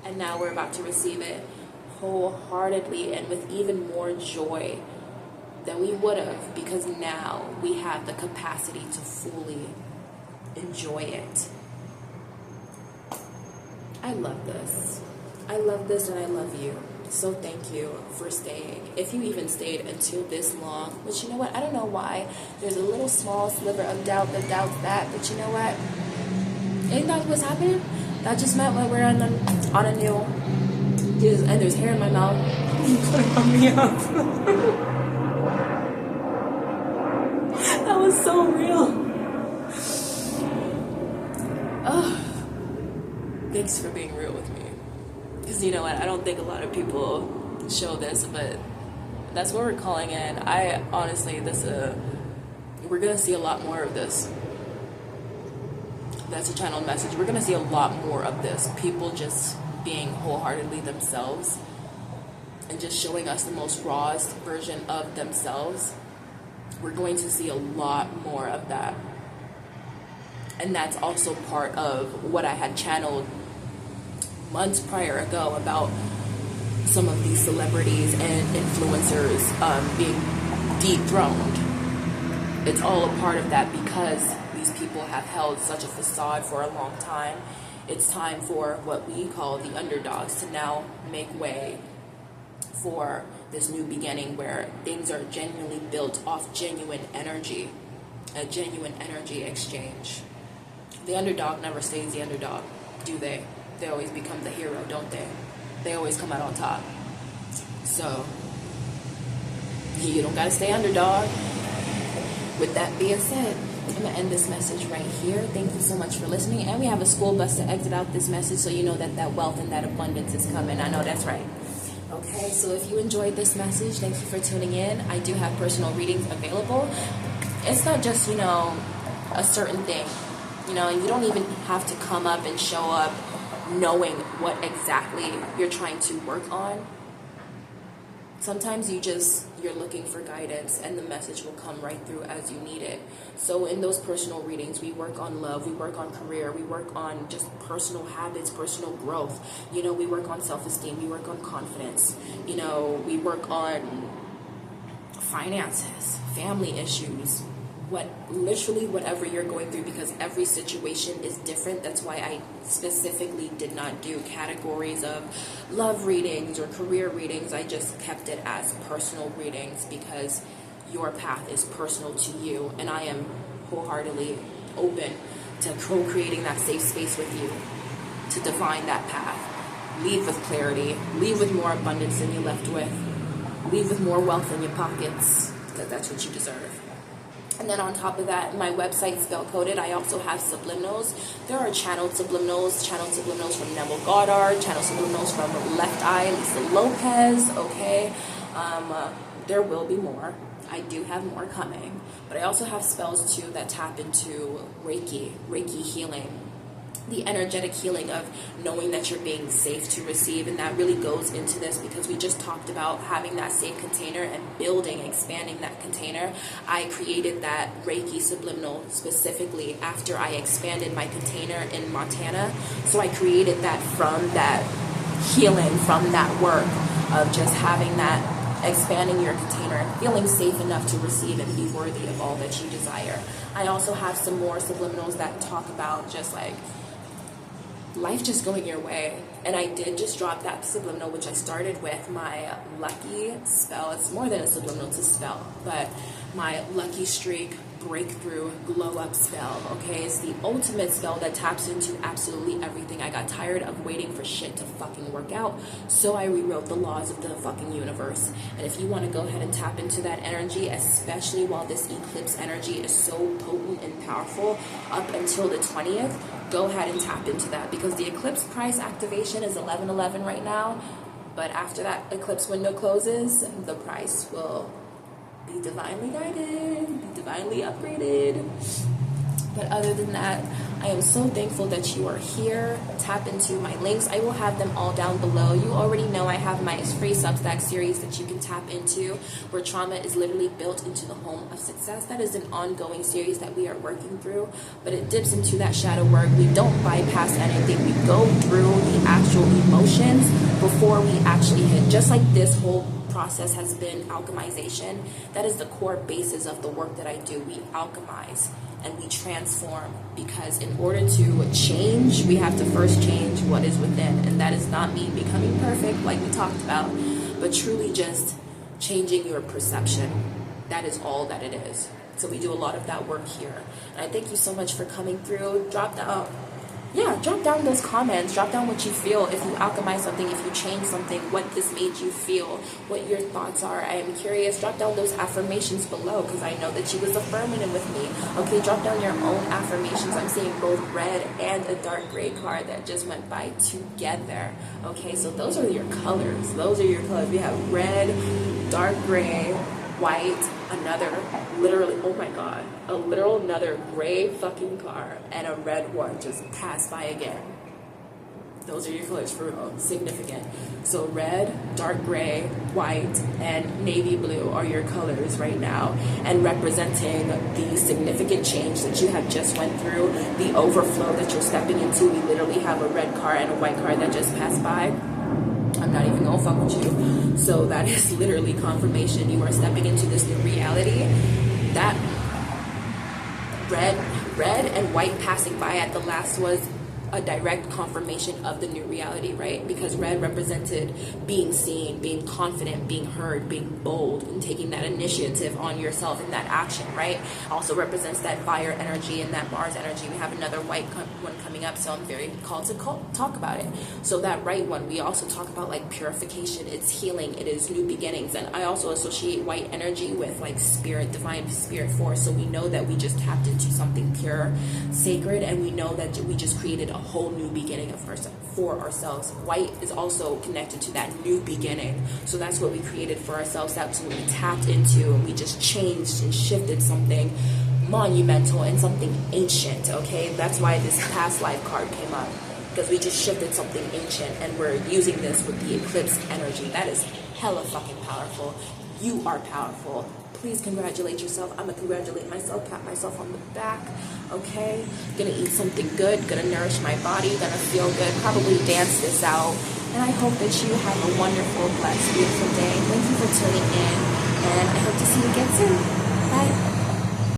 And now we're about to receive it wholeheartedly and with even more joy than we would have, because now we have the capacity to fully enjoy it. I love this. I love this and I love you. So thank you for staying. If you even stayed until this long, which you know what, I don't know why. There's a little small sliver of doubt that doubts that, but you know what? Ain't that what's happening? That just meant when we're on a new, and there's hair in my mouth. You put me up. That was so real. Oh, thanks for being real with me. Because you know what, I don't think a lot of people show this, but that's what we're calling in. I honestly, we're going to see a lot more of this. That's a channeled message. We're going to see a lot more of this. People just being wholeheartedly themselves and just showing us the most rawest version of themselves. We're going to see a lot more of that. And that's also part of what I had channeled months prior ago about some of these celebrities and influencers being dethroned. It's all a part of that because these people have held such a facade for a long time. It's time for what we call the underdogs to now make way for this new beginning where things are genuinely built off genuine energy, a genuine energy exchange. The underdog never stays the underdog, do they? They always become the hero, don't they? They always come out on top. So, you don't gotta stay underdog. With that being said, I'm going to end this message right here. Thank you so much for listening. And we have a school bus to exit out this message so you know that that wealth and that abundance is coming. I know that's right. Okay, so if you enjoyed this message, thank you for tuning in. I do have personal readings available. It's not just, a certain thing. And you don't even have to come up and show up knowing what exactly you're trying to work on. Sometimes you're looking for guidance and the message will come right through as you need it. So in those personal readings, we work on love, we work on career, we work on just personal habits, personal growth. We work on self-esteem, we work on confidence. We work on finances, family issues, literally whatever you're going through, because every situation is different. That's why I specifically did not do categories of love readings or career readings. I just kept it as personal readings because your path is personal to you, and I am wholeheartedly open to co-creating that safe space with you to define that path. Leave with clarity, leave with more abundance than you left with, leave with more wealth in your pockets, because that's what you deserve. And then on top of that, my website spell-coded. I also have subliminals. There are channeled subliminals from Neville Goddard, channeled subliminals from Left Eye, Lisa Lopez, okay? There will be more. I do have more coming. But I also have spells, too, that tap into Reiki healing, the energetic healing of knowing that you're being safe to receive. And that really goes into this because we just talked about having that safe container and building, expanding that container. I created that Reiki subliminal specifically after I expanded my container in Montana. So I created that from that healing, from that work of just having that, expanding your container and feeling safe enough to receive and be worthy of all that you desire. I also have some more subliminals that talk about just like life just going your way. And I did just drop that subliminal, which I started with my lucky spell. It's more than a subliminal, it's a spell, but my lucky streak breakthrough glow up spell. Okay, it's the ultimate spell that taps into absolutely everything. I got tired of waiting for shit to fucking work out, so I rewrote the laws of the fucking universe. And if you want to go ahead and tap into that energy, especially while this eclipse energy is so potent and powerful up until the 20th, go ahead and tap into that, because the eclipse price activation is 11/11 right now, but after that eclipse window closes, the price will be divinely guided, be divinely upgraded. But other than that, I am so thankful that you are here. Tap into my links. I will have them all down below. You already know I have my free Substack series that you can tap into, where trauma is literally built into the home of success. That is an ongoing series that we are working through, but it dips into that shadow work. We don't bypass anything. We go through the actual emotions before we actually hit. Just like this whole process has been alchemization. That is the core basis of the work that I do. We alchemize and we transform, because in order to change, we have to first change what is within. And that is not me becoming perfect like we talked about, but truly just changing your perception. That is all that it is. So we do a lot of that work here. And I thank you so much for coming through. Drop down those comments. Drop down what you feel. If you alchemize something, if you change something, what this made you feel, what your thoughts are. I am curious. Drop down those affirmations below, because I know that you was affirmative with me. Okay, drop down your own affirmations. I'm seeing both red and a dark gray card that just went by together. Okay, so those are your colors. Those are your colors. We have red, dark gray, white, another, literally, oh my god, a literal another gray fucking car, and a red one just passed by again. Those are your colors for real, significant. So red, dark gray, white, and navy blue are your colors right now, and representing the significant change that you have just went through, the overflow that you're stepping into. We literally have a red car and a white car that just passed by. I'm not even gonna fuck with you. So that is literally confirmation. You are stepping into this new reality. That red and white passing by at the last was a direct confirmation of the new reality, right? Because red represented being seen, being confident, being heard, being bold, and taking that initiative on yourself in that action, right? Also represents that fire energy and that Mars energy. We have another white one coming up, so I'm very called to talk about it. So that right one, we also talk about like purification, it's healing, it is new beginnings. And I also associate white energy with like spirit, divine spirit force. So we know that we just tapped into something pure, sacred, and we know that we just created a whole new beginning for ourselves. White is also connected to that new beginning. So that's what we created for ourselves. That's what we tapped into, and we just changed and shifted something monumental and something ancient, okay? That's why this past life card came up, because we just shifted something ancient, and we're using this with the eclipse energy. That is hella fucking powerful. You are powerful. Please congratulate yourself. I'm gonna congratulate myself, pat myself on the back, okay? Gonna eat something good, gonna nourish my body, gonna feel good, probably dance this out. And I hope that you have a wonderful, blessed, beautiful day. Thank you for tuning in, and I hope to see you again soon. Bye.